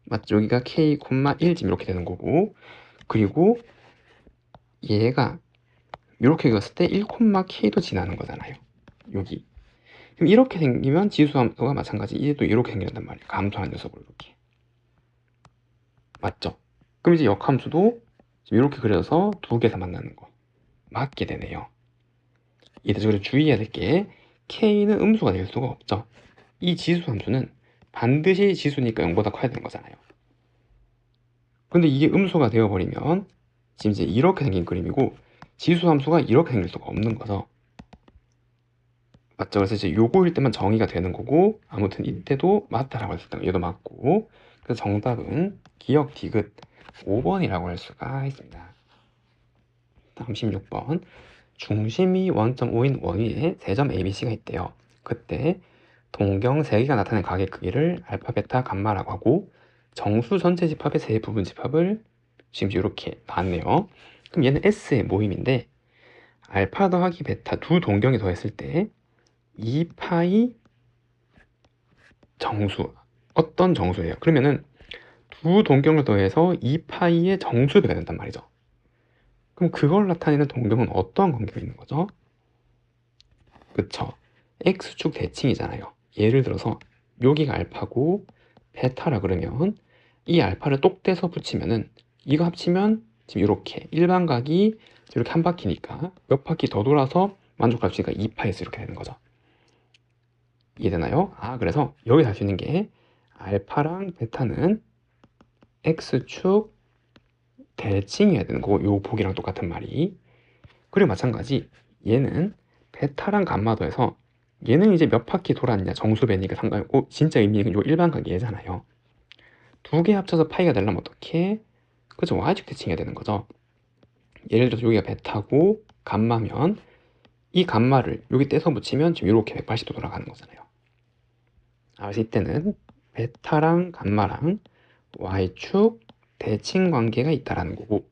맞죠? 여기가 k, 1 지금 이렇게 되는 거고, 그리고 얘가 이렇게 그었을 때 1,k도 지나는 거잖아요. 여기. 그럼 이렇게 생기면 지수함수가 마찬가지 얘도 이렇게 생긴단 말이에요. 감소하는 녀석으로 이렇게. 맞죠? 그럼 이제 역함수도 지금 이렇게 그려서 두 개에서 만나는 거 맞게 되네요. 이해되죠? 그래서 주의해야 될 게 k는 음수가 될 수가 없죠. 이 지수함수는 반드시 지수니까 0보다 커야 되는 거잖아요. 근데 이게 음수가 되어버리면 지금 이제 이렇게 생긴 그림이고 지수함수가 이렇게 생길 수가 없는 거죠. 맞죠? 그래서 이제 요거일 때만 정의가 되는 거고, 아무튼 이때도 맞다라고 했을 때 얘도 맞고, 그래서 정답은 기억 디귿 5번이라고 할 수가 있습니다. 다음 16번. 중심이 원점 5인 원위에 세 점 ABC가 있대요. 그때 동경 3개가 나타낸 각의 크기를 알파, 베타, 감마라고 하고, 정수 전체 집합의 세 부분 집합을 지금 이렇게 나왔네요. 그럼 얘는 S의 모임인데 알파 더하기 베타 두 동경이 더했을 때 2파이 정수, 어떤 정수예요? 그러면은 두 동경을 더해서 2파이의 정수배가 된단 말이죠. 그럼 그걸 나타내는 동경은 어떠한 관계가 있는 거죠? 그쵸? X축 대칭이잖아요. 예를 들어서 여기가 알파고 베타라 그러면 이 알파를 똑 떼서 붙이면은 이거 합치면 지금 이렇게 일반각이 이렇게 한 바퀴니까 몇 바퀴 더 돌아서 만족할 수 있으니까 2파에서 이렇게 되는 거죠. 이해되나요? 그래서 여기서 할 수 있는 게 알파랑 베타는 X축 대칭해야 되는 거고, 요 보기랑 똑같은 말이. 그리고 마찬가지 얘는 베타랑 감마도 해서 얘는 이제 몇 바퀴 돌았냐 정수배니까 상관없고, 진짜 의미는 요 일반각 얘잖아요. 두 개 합쳐서 파이가 되려면 어떻게? 그죠? Y축 대칭해야 되는 거죠. 예를 들어서 여기가 베타고 감마면 이 감마를 여기 떼서 붙이면 지금 이렇게 180도 돌아가는 거잖아요. 그래서 이때는 베타랑 감마랑 Y축 대칭 관계가 있다라는 거고,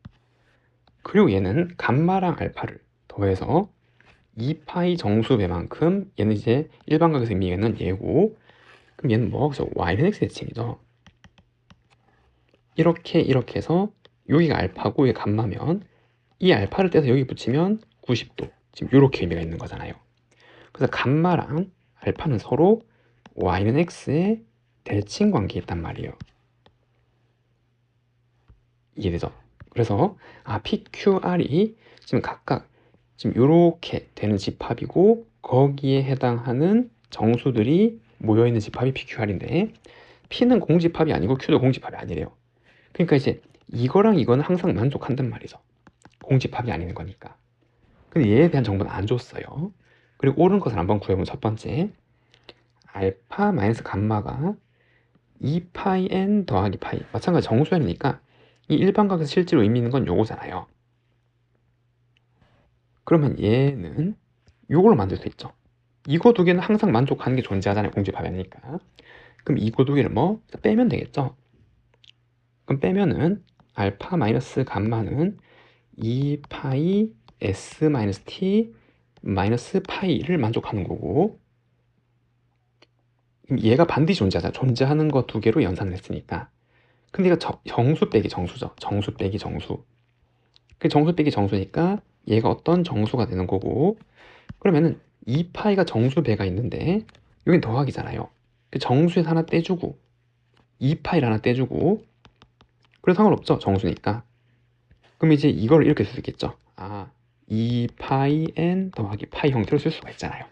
그리고 얘는 감마랑 알파를 더해서 2파이 정수배만큼 얘는 이제 일반각에서 의미하는 얘고, 그럼 얘는 뭐하고 Y는 X 대칭이죠. 이렇게 해서 여기가 알파고 여기 감마면 이 알파를 떼서 여기 붙이면 90도, 지금 이렇게 의미가 있는 거잖아요. 그래서 감마랑 알파는 서로 Y는 X의 대칭 관계에 있단 말이에요. 이해되죠? 그래서 PQR이 지금 각각 지금 이렇게 되는 집합이고, 거기에 해당하는 정수들이 모여있는 집합이 PQR인데 P는 공집합이 아니고 Q도 공집합이 아니래요. 그러니까 이제 이거랑 이거는 항상 만족한단 말이죠. 공집합이 아닌 거니까. 근데 얘에 대한 정보는 안 줬어요. 그리고 옳은 것을 한번 구해보면 첫 번째, 알파 마이너스 감마가 2파이 n 더하기 파이, 마찬가지 정수연이니까 이 일반각에서 실제로 의미 있는 건 요거잖아요. 그러면 얘는 요걸로 만들 수 있죠. 이거 두 개는 항상 만족하는 게 존재하잖아요. 공집합이 아니니까. 그럼 이거 두 개를 뭐 빼면 되겠죠. 그럼 빼면은 알파 마이너스 감마는 2파이 s 마이너스 t 마이너스 파이를 만족하는 거고, 얘가 반드시 존재하잖아. 존재하는 거 두 개로 연산을 했으니까. 근데 이거 정수 빼기 정수죠. 정수 빼기 정수. 그 정수 빼기 정수니까 얘가 어떤 정수가 되는 거고, 그러면은 2파이가 정수 배가 있는데 여긴 더하기잖아요. 그 정수에서 하나 떼주고 2파이를 하나 떼주고, 그래도 상관없죠. 정수니까. 그럼 이제 이걸 이렇게 쓸 수 있겠죠. 2파이 n 더하기 파이 형태로 쓸 수가 있잖아요.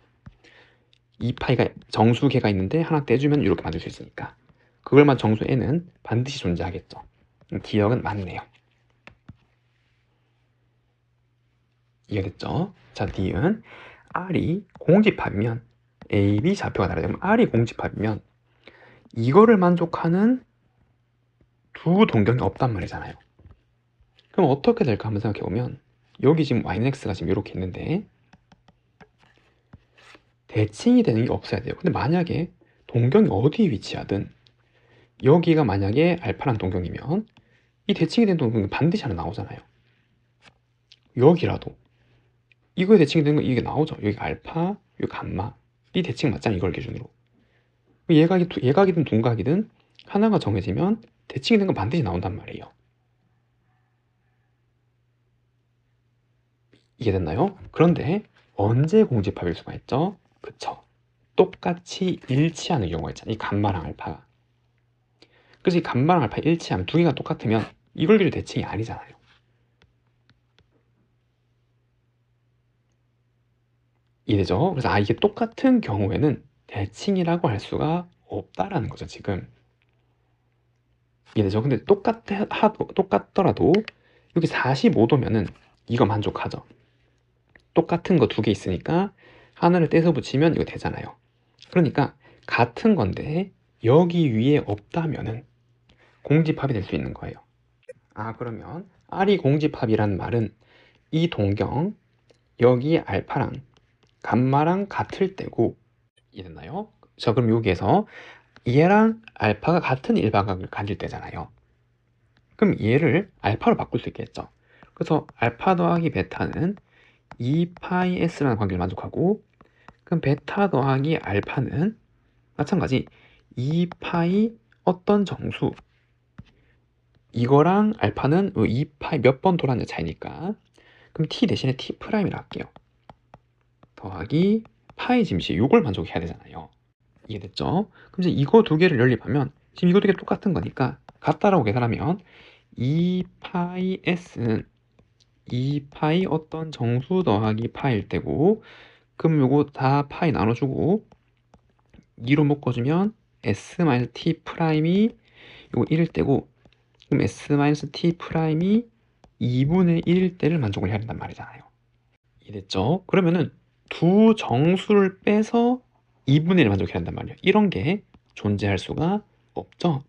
2파이가 정수계가 있는데 하나 떼주면 이렇게 만들 수 있으니까 그걸만 정수 n은 반드시 존재하겠죠. 기억은 맞네요. 이해됐죠? 자, D은 R이 공집합이면 A, B 좌표가 다르다면 R이 공집합이면 이거를 만족하는 두 동경이 없단 말이잖아요. 그럼 어떻게 될까 한번 생각해보면 여기 지금 YX가 지금 이렇게 있는데 대칭이 되는 게 없어야 돼요. 근데 만약에 동경이 어디에 위치하든 여기가 만약에 알파란 동경이면 이 대칭이 된 동경이 반드시 하나 나오잖아요. 여기라도 이거에 대칭이 되는 거 이게 나오죠. 여기 알파, 여기 감마 이 대칭 맞잖아요. 이걸 기준으로 예각이든 동각이든 하나가 정해지면 대칭이 된 건 반드시 나온단 말이에요. 이해됐나요? 그런데 언제 공집합일 수가 있죠? 그쵸? 똑같이 일치하는 경우가 있잖아요. 이 감마랑 알파가. 그래서 이 감마랑 알파 일치하면 두 개가 똑같으면 이걸 기준 대칭이 아니잖아요. 이해되죠? 그래서 이게 똑같은 경우에는 대칭이라고 할 수가 없다라는 거죠, 지금. 이해되죠? 근데 똑같더라도 여기 45도면은 이거 만족하죠. 똑같은 거 두 개 있으니까 하나를 떼서 붙이면 이거 되잖아요. 그러니까 같은 건데 여기 위에 없다면은 공집합이 될 수 있는 거예요. 그러면 R이 공집합이란 말은 이 동경 여기 알파랑 감마랑 같을 때고 이해됐나요? 자, 그럼 여기에서 얘랑 알파가 같은 일반각을 가질 때잖아요. 그럼 얘를 알파로 바꿀 수 있겠죠. 그래서 알파 더하기 베타는 2파이 S라는 관계를 만족하고 그럼 베타 더하기 알파는 마찬가지 2파이 어떤 정수 이거랑 알파는 2파이 몇 번 돌았냐 차이니까 그럼 t 대신에 t 프라임이라 할게요. 더하기 파이 짐시 이걸 만족해야 되잖아요. 이해됐죠? 그럼 이제 이거 두 개를 연립하면 지금 이거 두 개 똑같은 거니까 같다라고 계산하면 2파이 s는 2파이 어떤 정수 더하기 파일 때고 그럼 요거 다 파이 나눠주고 2로 묶어주면 s-t 프라임이 요거 1일 때고 그럼 s-t 프라임이 2분의 1일 때를 만족을 해야 된단 말이잖아요. 이해됐죠? 그러면은 두 정수를 빼서 2분의 1을 만족해야 한단 말이에요. 이런 게 존재할 수가 없죠.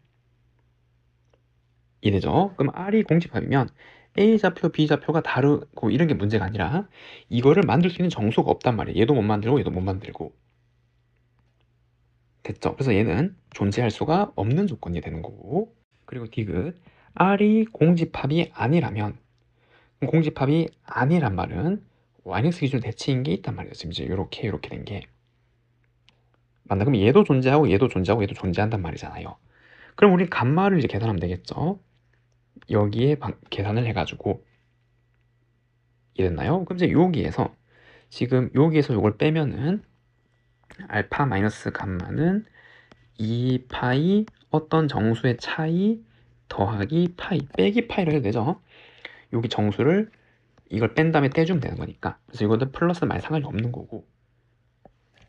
이해되죠? 그럼 R이 공집합이면 A좌표, B좌표가 다르고 이런 게 문제가 아니라 이거를 만들 수 있는 정수가 없단 말이에요. 얘도 못 만들고 얘도 못 만들고. 됐죠? 그래서 얘는 존재할 수가 없는 조건이 되는 거고. 그리고 디귿 R이 공집합이 아니라면 공집합이 아니란 말은 YX 기준 대칭인 게 있단 말이에요. 지금 이제 이렇게 된 게. 맞나? 그럼 얘도 존재하고 얘도 존재하고 얘도 존재한단 말이잖아요. 그럼 우리 감마를 이제 계산하면 되겠죠? 여기에 계산을 해가지고 이랬나요? 그럼 이제 여기에서 지금 여기에서 이걸 빼면은 알파 마이너스 감마는 2파이 어떤 정수의 차이 더하기 파이 빼기 파이를 해도 되죠? 여기 정수를 이걸 뺀 다음에 떼주면 되는 거니까 그래서 이것도 플러스 마이너스 상관이 없는 거고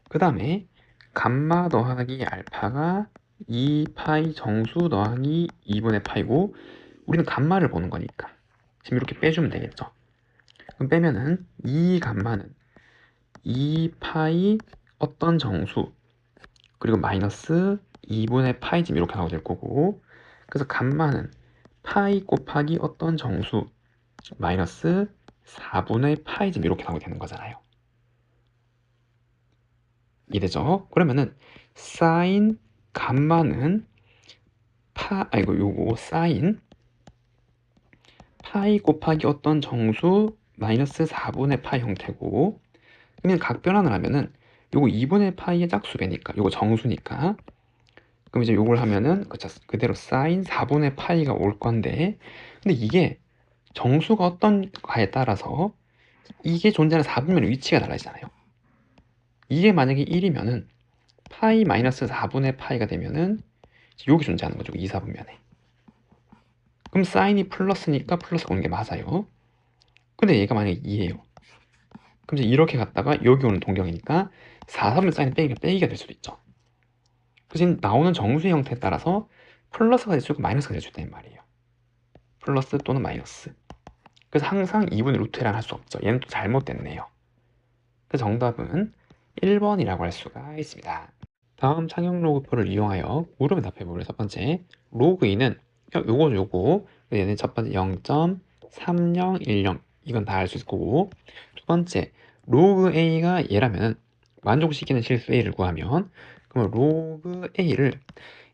그 다음에 감마 더하기 알파가 2파이 정수 더하기 2분의 파이고 우리는 감마를 보는 거니까 지금 이렇게 빼주면 되겠죠. 그럼 빼면은 이 감마는 2파이 어떤 정수 그리고 마이너스 2분의 파이 지금 이렇게 나오게 될 거고 그래서 감마는 파이 곱하기 어떤 정수 마이너스 4분의 파이 지금 이렇게 나오게 되는 거잖아요. 이해되죠? 그러면은 사인 감마는 요거 사인 파이 곱하기 어떤 정수 마이너스 4분의 파이 형태고 그러면 각변환을 하면은 요거 2분의 파이의 짝수배니까 요거 정수니까 그럼 이제 요걸 하면은 그대로 사인 4분의 파이가 올 건데 근데 이게 정수가 어떤가에 따라서 이게 존재하는 4분면 위치가 달라지잖아요. 이게 만약에 1이면은 파이 마이너스 4분의 파이가 되면은 여기 존재하는 거죠. 2, 4분면에. 그럼 사인이 플러스니까 플러스가 오는 게 맞아요. 근데 얘가 만약에 2예요. 그럼 이제 이렇게 갔다가 여기 오는 동경이니까 4, 3분 사인은 빼기가 될 수도 있죠. 그래서 나오는 정수의 형태에 따라서 플러스가 될 수 있고 마이너스가 될 수 있다는 말이에요. 플러스 또는 마이너스. 그래서 항상 2분의 루트 L은 할 수 없죠. 얘는 또 잘못됐네요. 그래서 정답은 1번이라고 할 수가 있습니다. 다음 창형 로그표를 이용하여 물음에 답해보려. 첫 번째, 로그 2는 요거 얘는 첫 번째 0.3010 이건 다 알 수 있을 거고, 두 번째 로그 A가 얘라면 만족시키는 실수 A를 구하면, 그러면 로그 A를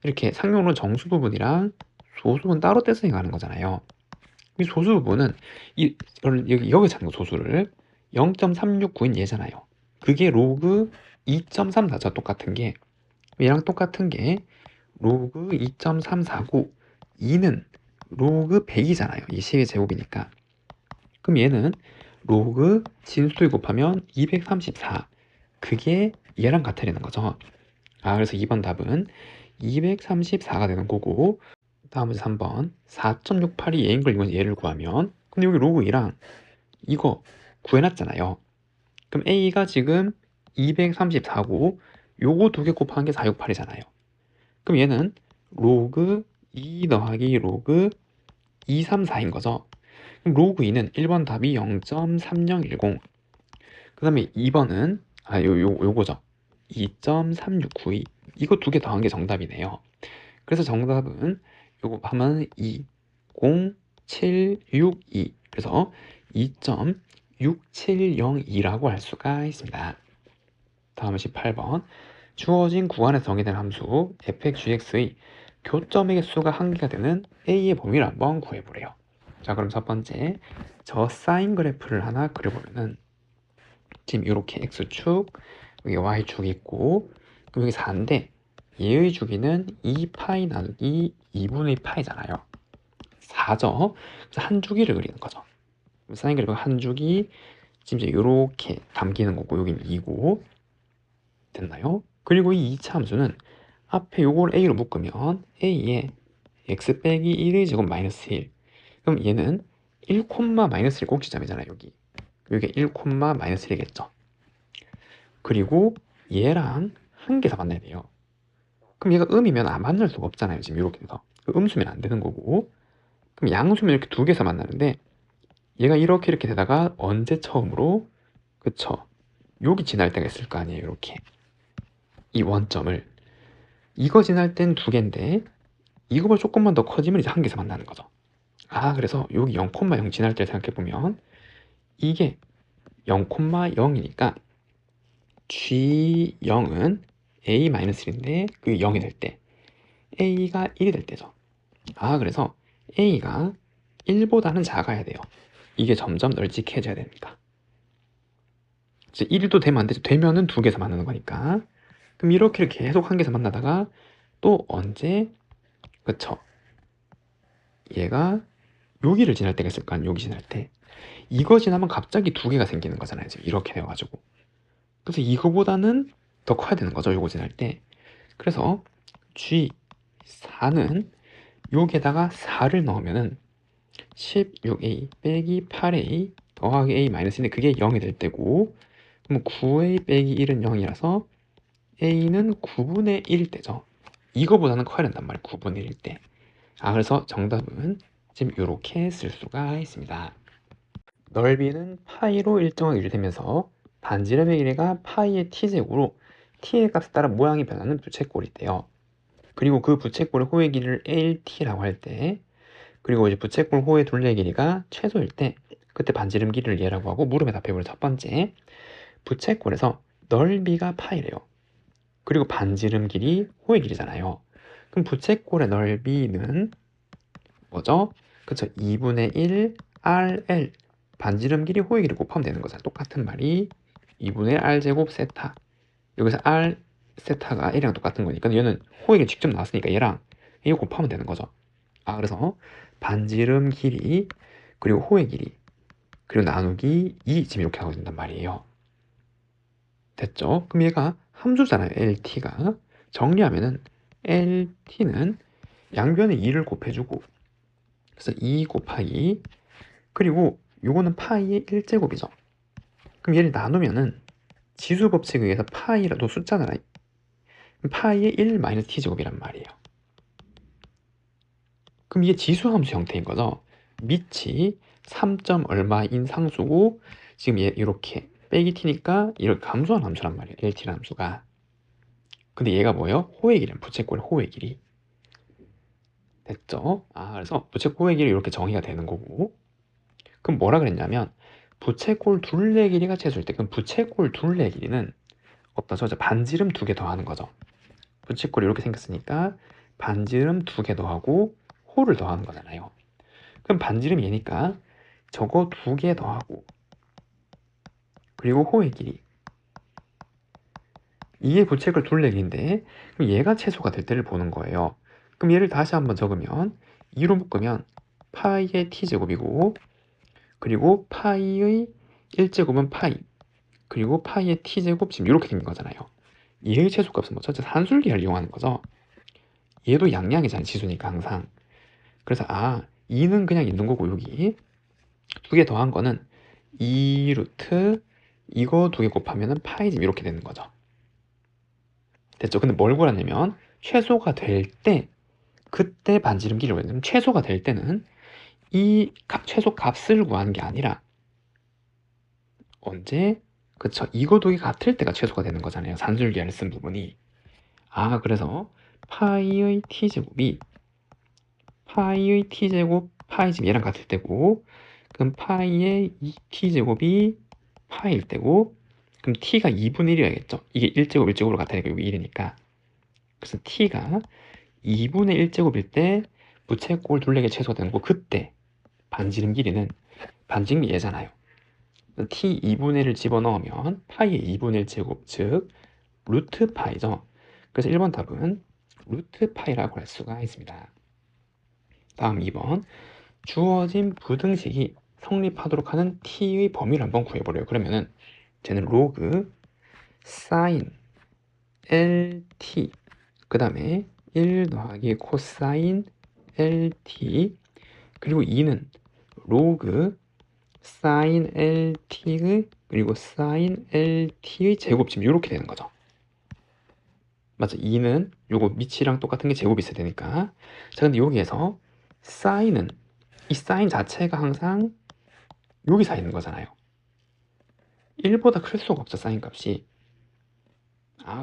이렇게 상용으로 정수 부분이랑 소수 부분 따로 떼서 가는 거잖아요. 이 소수 부분은 여기 찾는 거, 소수를 0.369인 얘잖아요. 그게 로그 2.34죠. 똑같은 게 얘랑 똑같은 게 로그 2.349, 2는 로그 100이잖아요. 이 식의 제곱이니까. 그럼 얘는 로그 진수를 곱하면 234, 그게 얘랑 같으려는 거죠. 그래서 2번 답은 234가 되는 거고, 다음 문제 3번 4.682 A인 걸 이용해서 얘를 구하면, 근데 여기 로그 2랑 이거 구해놨잖아요. 그럼 A가 지금 234고 요거 두 개 곱한 게 468이잖아요. 그럼 얘는 로그 2 더하기 로그 234인 거죠. 그럼 로그 2는 1번 답이 0.3010, 그 다음에 2번은 요거죠. 2.3692, 이거 두 개 더한 게 정답이네요. 그래서 정답은 요거 하면 20762, 그래서 2.6702라고 할 수가 있습니다. 다음은 18번, 주어진 구간에서 정의된 함수 fxgx의 교점의 개수가 한 개가 되는 a의 범위를 한번 구해보래요. 자, 그럼 첫 번째, 저 사인 그래프를 하나 그려보면은 지금 이렇게 x축, 여기 y축이 있고, 그럼 여기 4인데 얘의 주기는 2파이 나누기 2분의 파이잖아요. 4죠. 그래서 한 주기를 그리는 거죠. 사인 그래프가 한 주기, 지금 이제 이렇게 담기는 거고, 여기는 2고, 됐나요? 그리고 이 2차 함수는 앞에 요걸 a로 묶으면 a에 x 빼기 1의 제곱 마이너스 1, 그럼 얘는 1, 마이너스 1 꼭지점이잖아요. 여기 1, 마이너스 1이겠죠. 그리고 얘랑 한 개서 만나야 돼요. 그럼 얘가 음이면 만날 수가 없잖아요. 지금 이렇게 돼서 음수면 안 되는 거고, 그럼 양수면 이렇게 두 개서 만나는데 얘가 이렇게 되다가 언제 처음으로, 그쵸, 여기 지날 때가 있을 거 아니에요. 이렇게 이 원점을, 이거 지날 땐 두 개인데 이거보다 조금만 더 커지면 이제 한 개서 만나는 거죠. 그래서 여기 0,0 지날 때 생각해보면 이게 0,0이니까 G0은 A-1인데 그게 0이 될 때 A가 1이 될 때죠. 그래서 A가 1보다는 작아야 돼요. 이게 점점 널찍해져야 되니까. 이제 1도 되면 안 되죠. 되면은 두 개서 만나는 거니까. 그럼 이렇게 계속 한 개서 만나다가 또 언제, 그쵸, 얘가 여기를 지날 때가 있을 거 아니에요. 여기 지날 때 이거 지나면 갑자기 두 개가 생기는 거잖아요. 지금 이렇게 되어가지고. 그래서 이거보다는 더 커야 되는 거죠. 요거 지날 때. 그래서 G4는 여기에다가 4를 넣으면은 16A 빼기 8A 더하기 A-1인데 그게 0이 될 때고, 그럼 9A 빼기 1은 0이라서 A는 9분의 1일 때죠. 이거보다는 커야 된단 말이에요. 9분의 1일 때. 그래서 정답은 지금 이렇게 쓸 수가 있습니다. 넓이는 파이로 일정하게 유지되면서 반지름의 길이가 파이의 t제곱으로 t의 값에 따라 모양이 변하는 부채꼴이 있대요. 그리고 그 부채꼴의 호의 길이를 LT라고 할 때, 그리고 이제 부채꼴 호의 둘레의 길이가 최소일 때, 그때 반지름 길이를 얘라고 하고, 물음에 답해볼 첫 번째, 부채꼴에서 넓이가 파이래요. 그리고 반지름 길이 호의 길이잖아요. 그럼 부채꼴의 넓이는 뭐죠? 그쵸, 2분의 1 RL, 반지름 길이 호의 길이 곱하면 되는 거잖아요. 똑같은 말이 2분의 R 제곱 세타, 여기서 R 세타가 1이랑 똑같은 거니까 얘는 호의 길이 직접 나왔으니까 얘랑 이거 곱하면 되는 거죠. 그래서 반지름 길이 그리고 호의 길이 그리고 나누기 2, 지금 이렇게 하고 된단 말이에요. 됐죠? 그럼 얘가 함수잖아요. LT가 정리하면은 LT는 양변에 2를 곱해주고, 그래서 2 곱하기, 그리고 요거는 파이의 1제곱이죠. 그럼 얘를 나누면은 지수 법칙에 의해서 파이라도 숫자잖아요. 파이의 1 마이너스 t제곱이란 말이에요. 그럼 이게 지수 함수 형태인 거죠. 밑이 3점 얼마인 상수고 지금 얘 이렇게 빼기 t니까 이렇게 감소한 함수란 말이에요. LT라는 함수가. 근데 얘가 뭐예요? 호의 길이야. 부채꼴 호의 길이. 됐죠? 그래서 부채꼴의 길이 이렇게 정의가 되는 거고. 그럼 뭐라 그랬냐면 부채꼴 둘레 길이가 최소일 때 그럼 부채꼴 둘레 길이는 어떠죠? 이제 반지름 2개 더하는 거죠. 부채꼴이 이렇게 생겼으니까 반지름 2개 더하고 호를 더하는 거잖아요. 그럼 반지름 얘니까 저거 2개 더하고 그리고 호의 길이 이게 부채꼴 둘레 길인데 그럼 얘가 최소가 될 때를 보는 거예요. 그럼 얘를 다시 한번 적으면 2로 묶으면 파이의 t제곱이고 그리고 파이의 1제곱은 파이 그리고 파이의 t제곱 지금 이렇게 생긴 거잖아요. 얘의 최소값은 뭐죠? 산술기를 이용하는 거죠. 얘도 양양이잖아요. 지수니까 항상. 그래서 2는 그냥 있는 거고 여기 2개 더한 거는 2루트 이거 2개 곱하면은 파이 지금 이렇게 되는 거죠. 됐죠? 근데 뭘 구하냐면 최소가 될 때 그때 반지름 길이를 구하면 최소가 될 때는 이 최소 값을 구하는 게 아니라 언제? 그쵸. 이거 두개 같을 때가 최소가 되는 거잖아요. 산술기하를 쓴 부분이. 그래서 파이의 t제곱이 파이의 t제곱 파이 지금 얘랑 같을 때고 그럼 파이의 t제곱이 파이일 때고 그럼 t가 2분의 1이어야겠죠. 이게 1제곱 1제곱으로 같으니까 여기 1이니까 그래서 t가 2분의 1제곱일 때 부채꼴 둘레의 최소가 되는 거고 그때 반지름 길이는 반지름 얘잖아요. t 2분의 1을 집어넣으면 파이의 2분의 1 제곱 즉 루트 파이죠. 그래서 1번 답은 루트 파이라고 할 수가 있습니다. 다음 2번 주어진 부등식이 성립하도록 하는 t의 범위를 한번 구해보래요. 그러면은 쟤는 로그 사인 lt 그 다음에 1 더하기 코사인 lt 그리고 2는 로그 사인 LT의 그리고 사인 LT의 제곱 지금 이렇게 되는 거죠. 맞아. 2는 요거 밑이랑 똑같은 게 제곱이 있어야 되니까. 자, 근데 여기에서 사인은 이 사인 자체가 항상 여기서 있는 거잖아요. 1보다 클 수가 없죠. 사인 값이.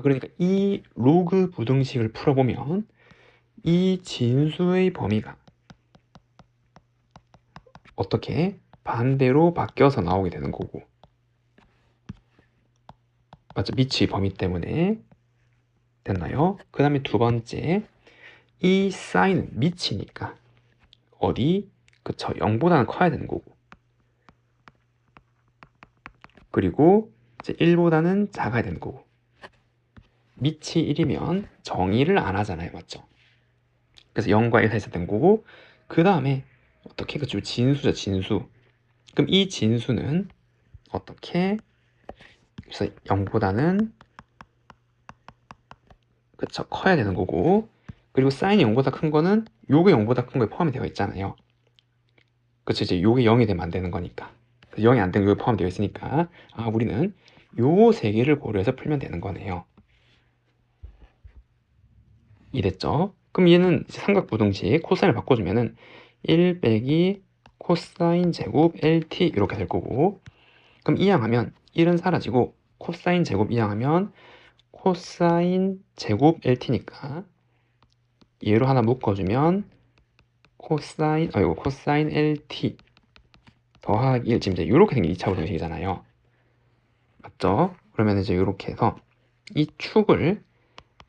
그러니까 이 로그 부등식을 풀어보면 이 진수의 범위가 어떻게 반대로 바뀌어서 나오게 되는 거고 맞죠? 밑의 범위 때문에 됐나요? 그 다음에 두 번째 이 사인은 밑이니까 어디? 그쵸 0보다는 커야 되는 거고 그리고 이제 1보다는 작아야 되는 거고 밑이 1이면 정의를 안 하잖아요. 맞죠? 그래서 0과 1 사이에서 된 거고 그 다음에 어떻게? 그쵸 진수죠. 진수. 그럼 이 진수는 어떻게? 그래서 0보다는 그쵸 커야 되는 거고 그리고 사인이 0보다 큰 거는 요게 0보다 큰 거에 포함이 되어 있잖아요. 그쵸 이제 요게 0이 되면 안 되는 거니까 0이 안 되는 게 포함되어 있으니까 우리는 요 세 개를 고려해서 풀면 되는 거네요. 이랬죠? 그럼 얘는 삼각부등식 코사인을 바꿔주면은 1 빼기 코사인 제곱 LT 이렇게 될 거고 그럼 이항하면 1은 사라지고 코사인 제곱 이항하면 코사인 제곱 LT니까 얘로 하나 묶어주면 코사인 LT 더하기 1 지금 이제 이렇게 생긴 2차 부등식이잖아요. 맞죠? 그러면 이제 이렇게 해서 이 축을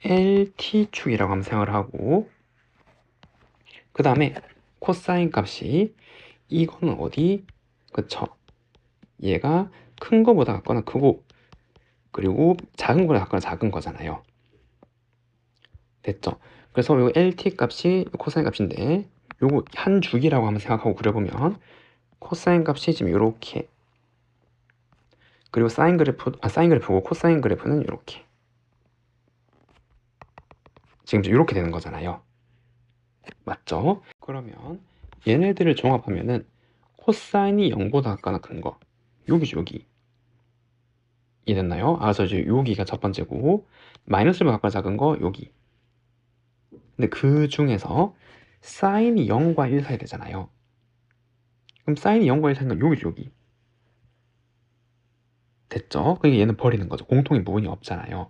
LT축이라고 한번 생각을 하고 그 다음에 코사인 값이 이거는 어디? 그쵸? 얘가 큰 거보다 같거나 크고 그리고 작은 거보다 같거나 작은 거잖아요. 됐죠? 그래서 요 LT 값이 코사인 값인데 요거 한 주기라고 한번 생각하고 그려보면 코사인 값이 지금 요렇게 그리고 사인 그래프고 코사인 그래프는 이렇게 지금 이렇게 되는 거잖아요. 맞죠? 그러면 얘네들을 종합하면은 코사인이 0보다 같거나 큰 거 여기죠. 여기 이해됐나요? 그래서 이제 여기가 첫 번째고 마이너스 1보다 같거나 작은 거 여기 근데 그 중에서 사인이 0과 1 사이 되잖아요. 그럼 사인이 0과 1 사이인 건 여기죠, 여기. 됐죠? 그러니까 얘는 버리는 거죠. 공통인 부분이 없잖아요.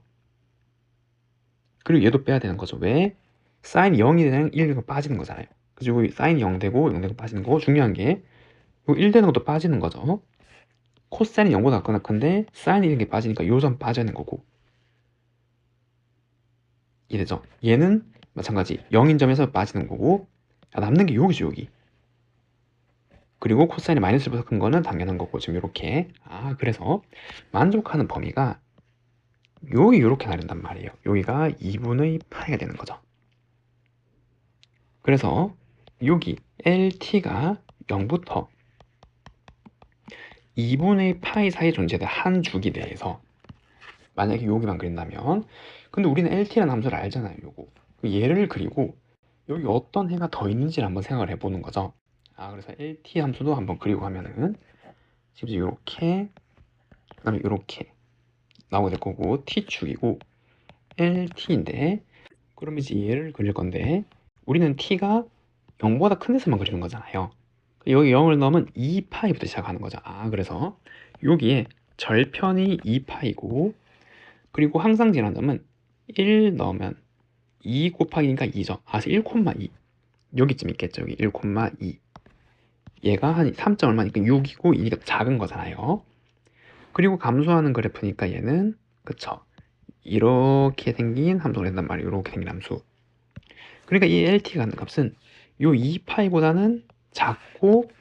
그리고 얘도 빼야 되는 거죠. 왜? 사인이 0이 되는 1 되는 거 빠지는 거잖아요. 그래서 여기 사인이 0 되고 0 되고 빠지는 거고, 중요한 게 요 1 되는 것도 빠지는 거죠. 코사인이 0보다 작거나 큰데 사인이 이런 게 빠지니까 요 점 빠져야 되는 거고. 이래죠. 얘는 마찬가지 0인 점에서 빠지는 거고, 남는 게 여기죠, 여기. 그리고 코사인이 마이너스 1보다 큰 거는 당연한 거고, 지금 이렇게. 그래서 만족하는 범위가 여기 이렇게 나른단 말이에요. 여기가 2분의 파이가 되는 거죠. 그래서 여기 LT가 0부터 2분의 파이 사이에 존재된 한 주기 내에서 만약에 여기만 그린다면, 근데 우리는 LT라는 함수를 알잖아요. 요거 얘를 그리고 여기 어떤 해가 더 있는지를 한번 생각을 해보는 거죠. 그래서 LT 함수도 한번 그리고 하면은 지금 이렇게, 그 다음에 이렇게 나오게 될 거고, T축이고 LT인데, 그럼 이제 얘를 그릴 건데 우리는 T가 0보다 큰 데서만 그리는 거잖아요. 여기 0을 넣으면 2파이부터 시작하는 거죠. 그래서 여기에 절편이 2파이고, 그리고 항상지라는 점은 1 넣으면 2 곱하기니까 2죠. 그래서 1,2 여기쯤 있겠죠. 여기 1,2. 얘가 한 3점 얼마니까 6이고 2가 작은 거잖아요. 그리고 감소하는 그래프니까 얘는, 그쵸, 이렇게 생긴 함수가 된단 말이에요. 이렇게 생긴 함수. 그러니까 이 LT가 하는 값은 요 2파이보다는 작고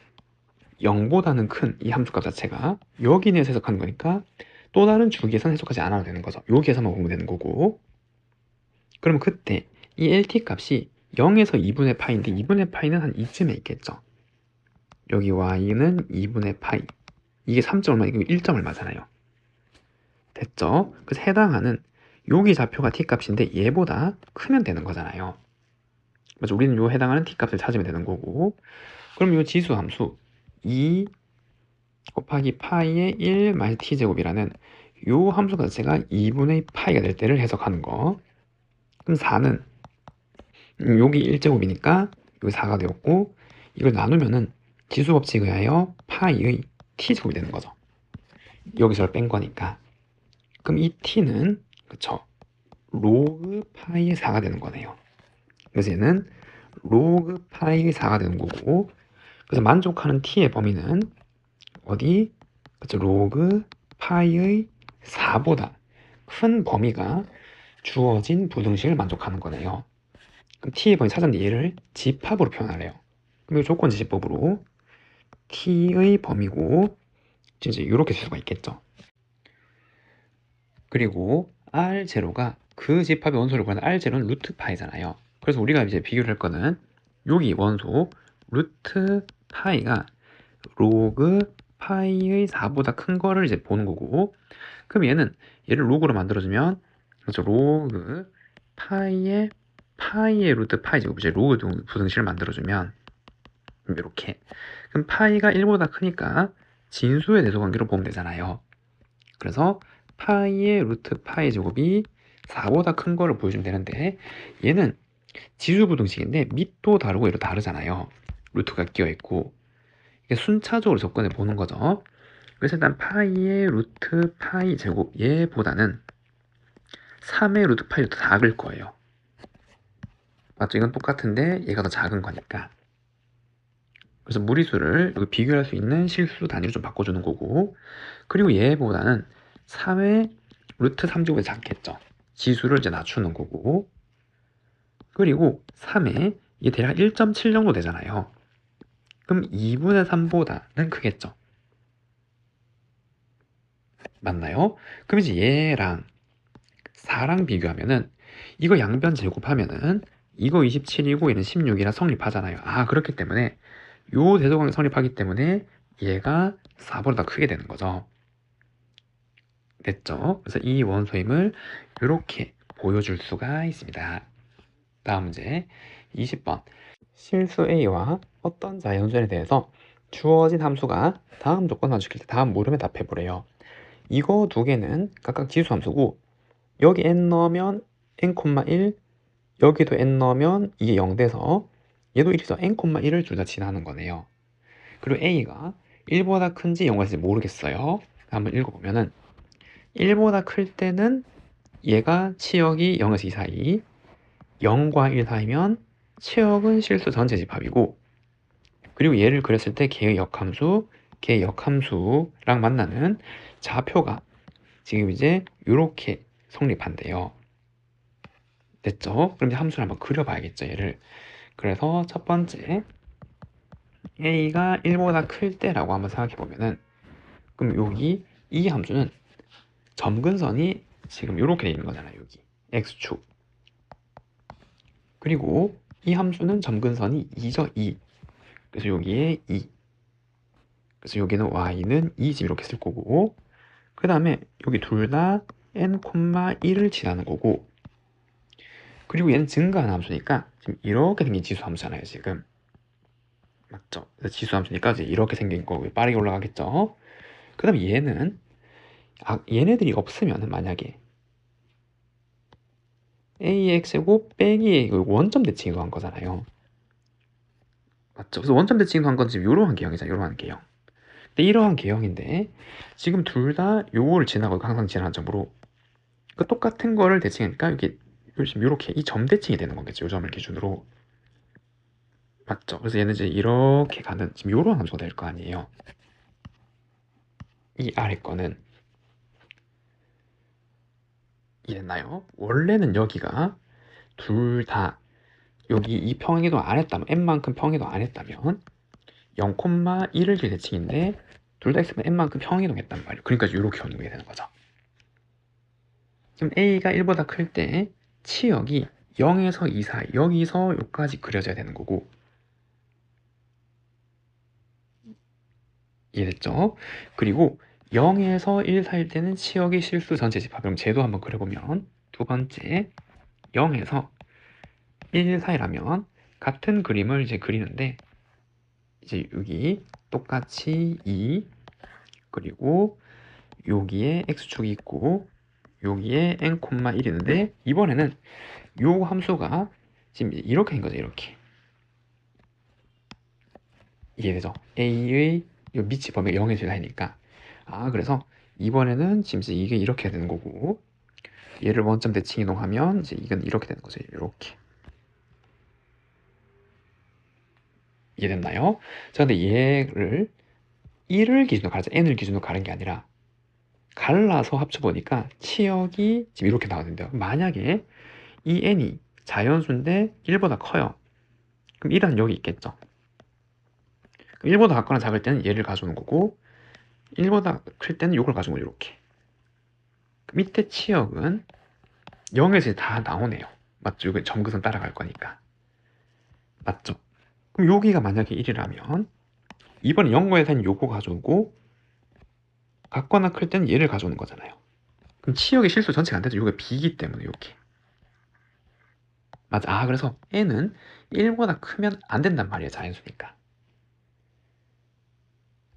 0보다는 큰 이 함수값 자체가 여기 내에서 해석하는 거니까 또 다른 주기에서는 해석하지 않아도 되는 거죠. 여기에서만 보면 되는 거고. 그러면 그때 이 LT 값이 0에서 2분의 파이인데 2분의 파이는 한 이쯤에 있겠죠. 여기 y는 2분의 파이, 이게 3점 얼마, 이거 1점 얼마잖아요. 됐죠? 그래서 해당하는 여기 좌표가 t 값인데 얘보다 크면 되는 거잖아요. 그래서 우리는 요 해당하는 t 값을 찾으면 되는 거고, 그럼 요 지수 함수 2 곱하기 파이의 1 마이너스 t제곱이라는 요 함수 자체가 2분의 파이가 될 때를 해석하는 거. 그럼 4는 여기 1제곱이니까 여기 4가 되었고, 이걸 나누면은 지수 법칙에 의하여 파이의 t제곱이 되는 거죠. 여기서 뺀 거니까. 그럼 이 t는, 그쵸, 로그 파이의 4가 되는 거네요. 그래서 얘는 로그 파이의 4가 되는 거고, 그래서 만족하는 t의 범위는 어디? 그쵸, 로그 파이의 4보다 큰 범위가 주어진 부등식을 만족하는 거네요. 그럼 t의 범위 찾았는데 얘를 집합으로 표현하래요. 그럼 이 조건지시법으로 t의 범위고, 이제 이렇게 쓸 수가 있겠죠. 그리고 R0가 그 집합의 원소를 구하는 R0는 루트 파이잖아요. 그래서 우리가 이제 비교를 할 거는 여기 원소 루트 파이가 로그 파이의 4보다 큰 거를 이제 보는 거고, 그럼 얘를 로그로 만들어주면, 그렇죠, 로그 파이의 루트 파이 제곱, 이제 로그 부등식을 만들어주면 이렇게, 그럼 파이가 1보다 크니까 진수의 대소관계로 보면 되잖아요. 그래서 파이의 루트 파이 제곱이 4보다 큰 거를 보여주면 되는데, 얘는 지수부등식인데 밑도 다르고 얘도 다르잖아요. 루트가 끼어있고. 이게 순차적으로 접근해 보는 거죠. 그래서 일단 파이의 루트 파이 제곱 얘보다는 3의 루트 파이가 더 작을 거예요. 맞죠? 이건 똑같은데 얘가 더 작은 거니까. 그래서 무리수를 여기 비교할 수 있는 실수 단위로 좀 바꿔주는 거고, 그리고 얘보다는 3의 루트 3제곱이 작겠죠. 지수를 이제 낮추는 거고, 그리고 3에 이게 대략 1.7 정도 되잖아요. 그럼 2분의 3보다는 크겠죠. 맞나요? 그럼 이제 얘랑 4랑 비교하면은 이거 양변 제곱하면은 이거 27이고 얘는 16이라 성립하잖아요. 그렇기 때문에 요 대소관계 성립하기 때문에 얘가 4보다 더 크게 되는 거죠. 됐죠? 그래서 이 원소임을 이렇게 보여줄 수가 있습니다. 다음 문제 20번. 실수 A와 어떤 자연수에 대해서 주어진 함수가 다음 조건을 만족할 때 다음 물음에 답해보래요. 이거 두 개는 각각 지수 함수고, 여기 n 넣으면 n,1, 여기도 n 넣으면 이게 0 돼서 얘도 1에서 n,1을 둘 다 지나는 거네요. 그리고 a가 1보다 큰지 0보다 모르겠어요. 한번 읽어보면은 1보다 클 때는 얘가 치역이 0에서 2 사이, 0과 1 사이면 치역은 실수 전체 집합이고, 그리고 얘를 그렸을 때 걔의 역함수, 걔의 역함수랑 만나는 좌표가 지금 이제 이렇게 성립한대요. 됐죠? 그럼 이제 함수를 한번 그려봐야겠죠, 얘를. 그래서 첫 번째 a가 1보다 클 때라고 한번 생각해 보면은, 그럼 여기 이 함수는 점근선이 지금 이렇게 돼 있는 거잖아요, 여기 x축. 그리고 이 함수는 점근선이 2죠, 2. 그래서 여기에 2. 그래서 여기는 y는 2 지금 이렇게 쓸 거고, 그 다음에 여기 둘 다 n, 1을 지나는 거고, 그리고 얘는 증가하는 함수니까 지금 이렇게 생긴 지수 함수잖아요, 지금. 맞죠? 그래서 지수 함수니까 이제 이렇게 생긴 거고 빠르게 올라가겠죠. 그 다음에 얘는 얘네들이 없으면은 만약에 ax고 빼기 원점 대칭이 한 거잖아요. 맞죠? 그래서 원점 대칭이 한 건 지금 이러한 개형이잖아요, 이러한 개형. 근데 이러한 개형인데 지금 둘 다 요거를 지나고 항상 지나는 점으로 그 똑같은 거를 대칭하니까 이게 지금 이렇게 이 점 대칭이 되는 거겠죠, 요 점을 기준으로. 맞죠? 그래서 얘는 이제 이렇게 가는 지금 요런 함수가 될 거 아니에요. 이 아래 거는 이해됐나요? 원래는 여기가 둘 다 여기 이 평행이동 안 했다면 n만큼 평행이동 안 했다면 0,1을 길 대칭인데 둘 다 x면 n만큼 평행이동 했단 말이에요. 그러니까 이렇게 연결이 되는 거죠. 지금 a가 1보다 클 때 치역이 0에서 2 사이, 여기서 여기까지 그려져야 되는 거고, 이해됐죠? 그리고 0에서 1 사이일 때는 치역이 실수 전체 집합. 그럼 쟤도 한번 그려보면 두 번째 0에서 1 사이라면 같은 그림을 이제 그리는데 이제 여기 똑같이 2, 그리고 여기에 x축이 있고 여기에 n, 1이 있는데 이번에는 요 함수가 지금 이렇게 된 거죠, 이렇게. 이해되죠? a의 요 밑이 범위가 0에서 1 사이니까. 그래서 이번에는 지금 이게 이렇게 되는 거고, 얘를 원점 대칭 이동하면 이제 이건 이렇게 되는 거죠, 이렇게. 이해됐나요? 자, 근데 얘를 1을 기준으로 가르쳐, n을 기준으로 가른 게 아니라 갈라서 합쳐보니까 치역이 지금 이렇게 나오는데요. 만약에 이 n이 자연수인데 1보다 커요. 그럼 1은 여기 있겠죠. 그럼 1보다 작거나 작을 때는 얘를 가져오는 거고, 1보다 클 때는 이걸 가져오는 거예요, 이렇게. 밑에 치역은 0에서 다 나오네요. 맞죠? 이거 점근선 따라갈 거니까. 맞죠? 그럼 여기가 만약에 1이라면 이번에 0거에서는 요거 가져오고, 같거나 클 때는 얘를 가져오는 거잖아요. 그럼 치역의 실수 전체가 안 되죠. 이게 b이기 때문에 이렇게. 맞아. 그래서 n은 1보다 크면 안 된단 말이에요, 자연수니까.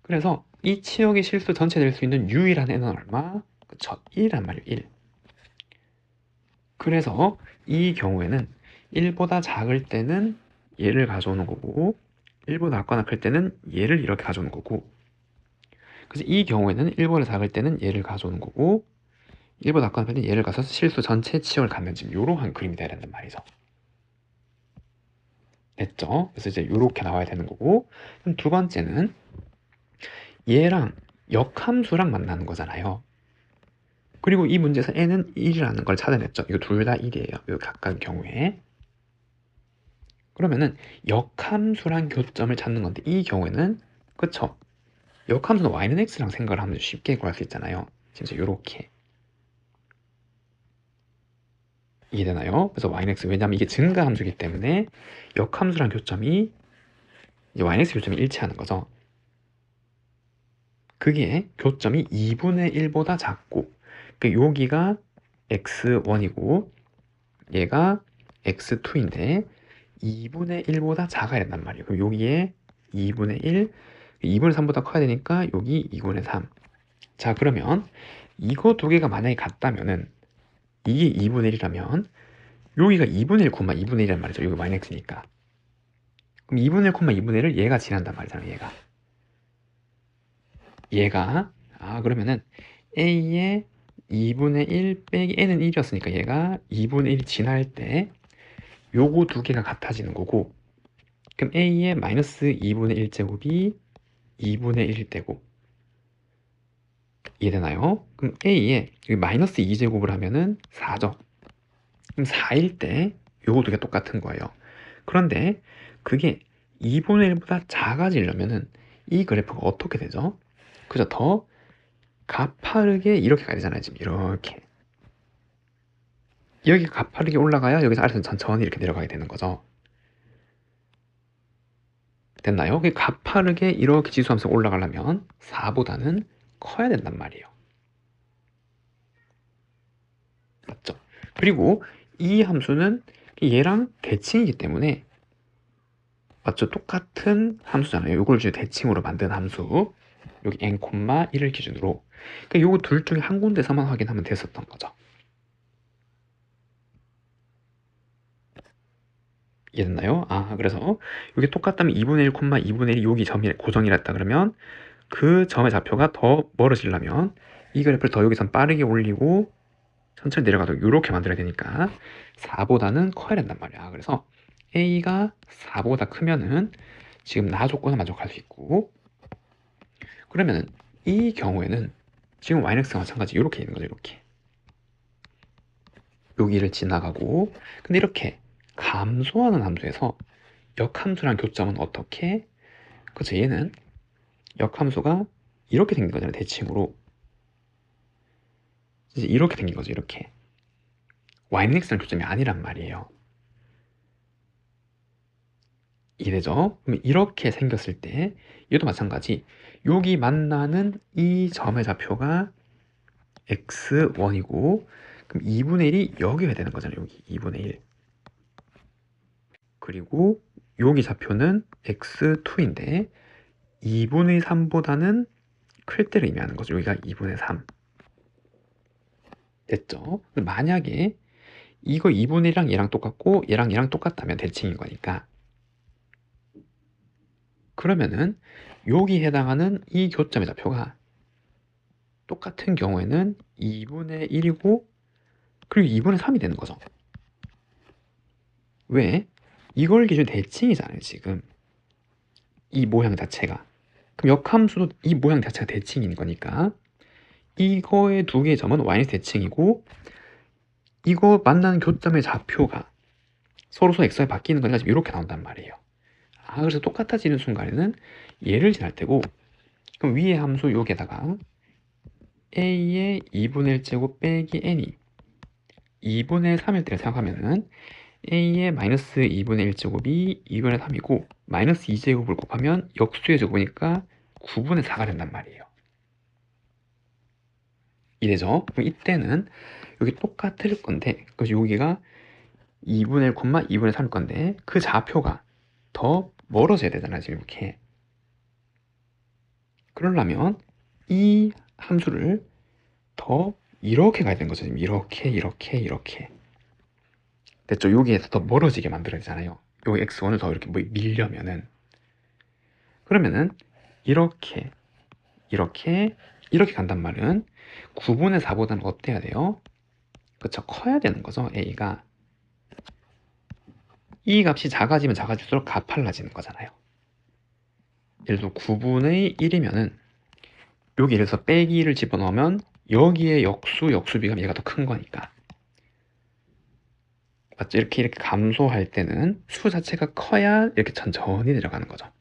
그래서 이 치역의 실수 전체 될 수 있는 유일한 n은 얼마? 그쵸, 1이란 말이에요, 1. 그래서 이 경우에는 1보다 작을 때는 얘를 가져오는 거고, 1보다 작거나 클 때는 얘를 이렇게 가져오는 거고, 그래서 이 경우에는 1보다 작을 때는 얘를 가져오는 거고, 1보다 작거나 클 때는 얘를 가져서 실수 전체 치역을 갖는 지금 이러한 그림이 돼야 된단 말이죠. 됐죠? 그래서 이제 이렇게 나와야 되는 거고, 그럼 두 번째는 얘랑 역함수랑 만나는 거잖아요. 그리고 이 문제에서 n은 1이라는 걸 찾아냈죠. 이거 둘 다 1이에요. 이 각각 경우에. 그러면은 역함수랑 교점을 찾는 건데 이 경우에는 그쵸? 역함수는 y는 x랑 생각을 하면 쉽게 구할 수 있잖아요. 진짜 요렇게. 이해되나요? 그래서 y는 x, 왜냐면 이게 증가함수이기 때문에 역함수랑 교점이 이제 y는 x 교점이 일치하는 거죠. 그게 교점이 2분의 1보다 작고, 그 여기가 x1이고 얘가 x2인데 2분의 1보다 작아야 된단 말이에요. 그럼 여기에 2분의 1, 2분의 3보다 커야 되니까 여기 2분의 3. 자, 그러면 이거 두 개가 만약에 같다면은 이게 2분의 1이라면 여기가 2분의 1, 2분의 1이란 말이죠. 여기 마이너스니까. 그럼 2분의 1, 2분의 1을 얘가 지난단 말이잖아요, 얘가. 얘가 그러면은 a의 2분의 1 빼기 n은 1이었으니까 얘가 2분의 1이 지날 때 요거 두 개가 같아지는 거고, 그럼 a의 마이너스 2분의 1제곱이 2분의 1일 때고, 이해되나요? 그럼 a의 마이너스 2제곱을 하면은 4죠. 그럼 4일 때 요거 두 개 똑같은 거예요. 그런데 그게 2분의 1보다 작아지려면은 이 그래프가 어떻게 되죠? 그죠? 더 가파르게 이렇게 가야 되잖아요. 지금 이렇게 여기가 가파르게 올라가야 여기서 아래에서 천천히 이렇게 내려가게 되는 거죠. 됐나요? 가파르게 이렇게 지수함수가 올라가려면 4보다는 커야 된단 말이에요. 맞죠? 그리고 이 함수는 얘랑 대칭이기 때문에, 맞죠? 똑같은 함수잖아요. 이걸 이제 대칭으로 만든 함수, 여기 n, 1을 기준으로, 그러니까 요거 둘 중에 한 군데서만 확인하면 됐었던 거죠. 이해됐나요? 그래서 이게 똑같다면 2분의 1, 2분의 1이 여기 점이 고정이랬다 그러면 그 점의 좌표가 더 멀어지려면 이 그래프를 더 여기선 빠르게 올리고 천천히 내려가도록 이렇게 만들어야 되니까 4보다는 커야 된단 말이야. 그래서 a가 4보다 크면은 지금 나 조건은 만족할 수 있고, 그러면은 이 경우에는 지금 yx가 마찬가지 이렇게 있는 거죠. 이렇게 여기를 지나가고, 근데 이렇게 감소하는 함수에서 역함수랑 교점은 어떻게? 그렇죠. 얘는 역함수가 이렇게 생긴 거잖아요. 대칭으로 이제 이렇게 생긴 거죠. 이렇게 y는 x랑 교점이 아니란 말이에요. 이래죠. 그럼 이렇게 생겼을 때 얘도 마찬가지, 여기 만나는 이 점의 좌표가 x1이고, 그럼 2분의 1이 여기 해야 되는 거잖아요. 여기 2분의 1. 그리고 여기 좌표는 x2인데 2분의 3보다는 클 때를 의미하는 거죠. 여기가 2분의 3. 됐죠? 만약에 이거 2분의 1이랑 얘랑 똑같고 얘랑 똑같다면 대칭인 거니까, 그러면은 여기 해당하는 이 교점의 좌표가 똑같은 경우에는 2분의 1이고 그리고 2분의 3이 되는 거죠. 왜? 이걸 기준 대칭이잖아요. 지금 이 모양 자체가. 그럼 역함수도 이 모양 자체가 대칭인 거니까 이거의 두 개의 점은 yx 대칭이고, 이거 만나는 교점의 좌표가 서로 xy 바뀌는 거니까 지금 이렇게 나온단 말이에요. 그래서 똑같아지는 순간에는 얘를 지날 때고, 그럼 위의 함수 여기에다가 a의 2분의 1제곱 빼기 n이 2분의 3일 때를 생각하면은 a의 마이너스 2분의 1제곱이 2분의 3이고 마이너스 2제곱을 곱하면 역수의 제곱이니까 9분의 4가 된단 말이에요. 이래죠? 그럼 이때는 여기 똑같을 건데, 그래서 여기가 2분의 1, 2분의 3일 건데 그 좌표가 더 멀어져야 되잖아요. 지금 이렇게. 그러려면 이 함수를 더 이렇게 가야 되는 거죠. 지금 이렇게. 됐죠? 여기에서 더 멀어지게 만들어야 되잖아요. 요 x1을 더 이렇게 밀려면은, 그러면은 이렇게 간단 말은 9분의 4보다는 어때야 돼요? 그쵸? 커야 되는 거죠. a가 이 값이 작아지면 작아질수록 가팔라지는 거잖아요. 예를 들어 9분의 1이면은 여기 예를 들어서 빼기를 집어넣으면 여기에 역수비가 얘가 더 큰 거니까, 맞죠? 이렇게 감소할 때는 수 자체가 커야 이렇게 천천히 내려가는 거죠.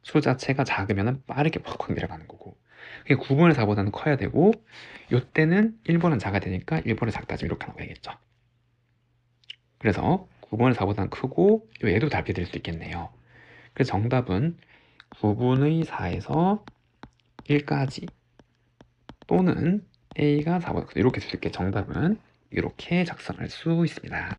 수 자체가 작으면 빠르게 팍팍 내려가는 거고, 9분의 4보다는 커야 되고, 요때는 1번은 작아야 되니까 1번은 작다, 지금 이렇게 나와야겠죠. 그래서 9분의 4보다는 크고 얘도 답이 될 수 있겠네요. 그래서 정답은 9분의 4에서 1까지 또는 a가 4보다 크다, 이렇게 쓸 게 정답은 이렇게 작성할 수 있습니다.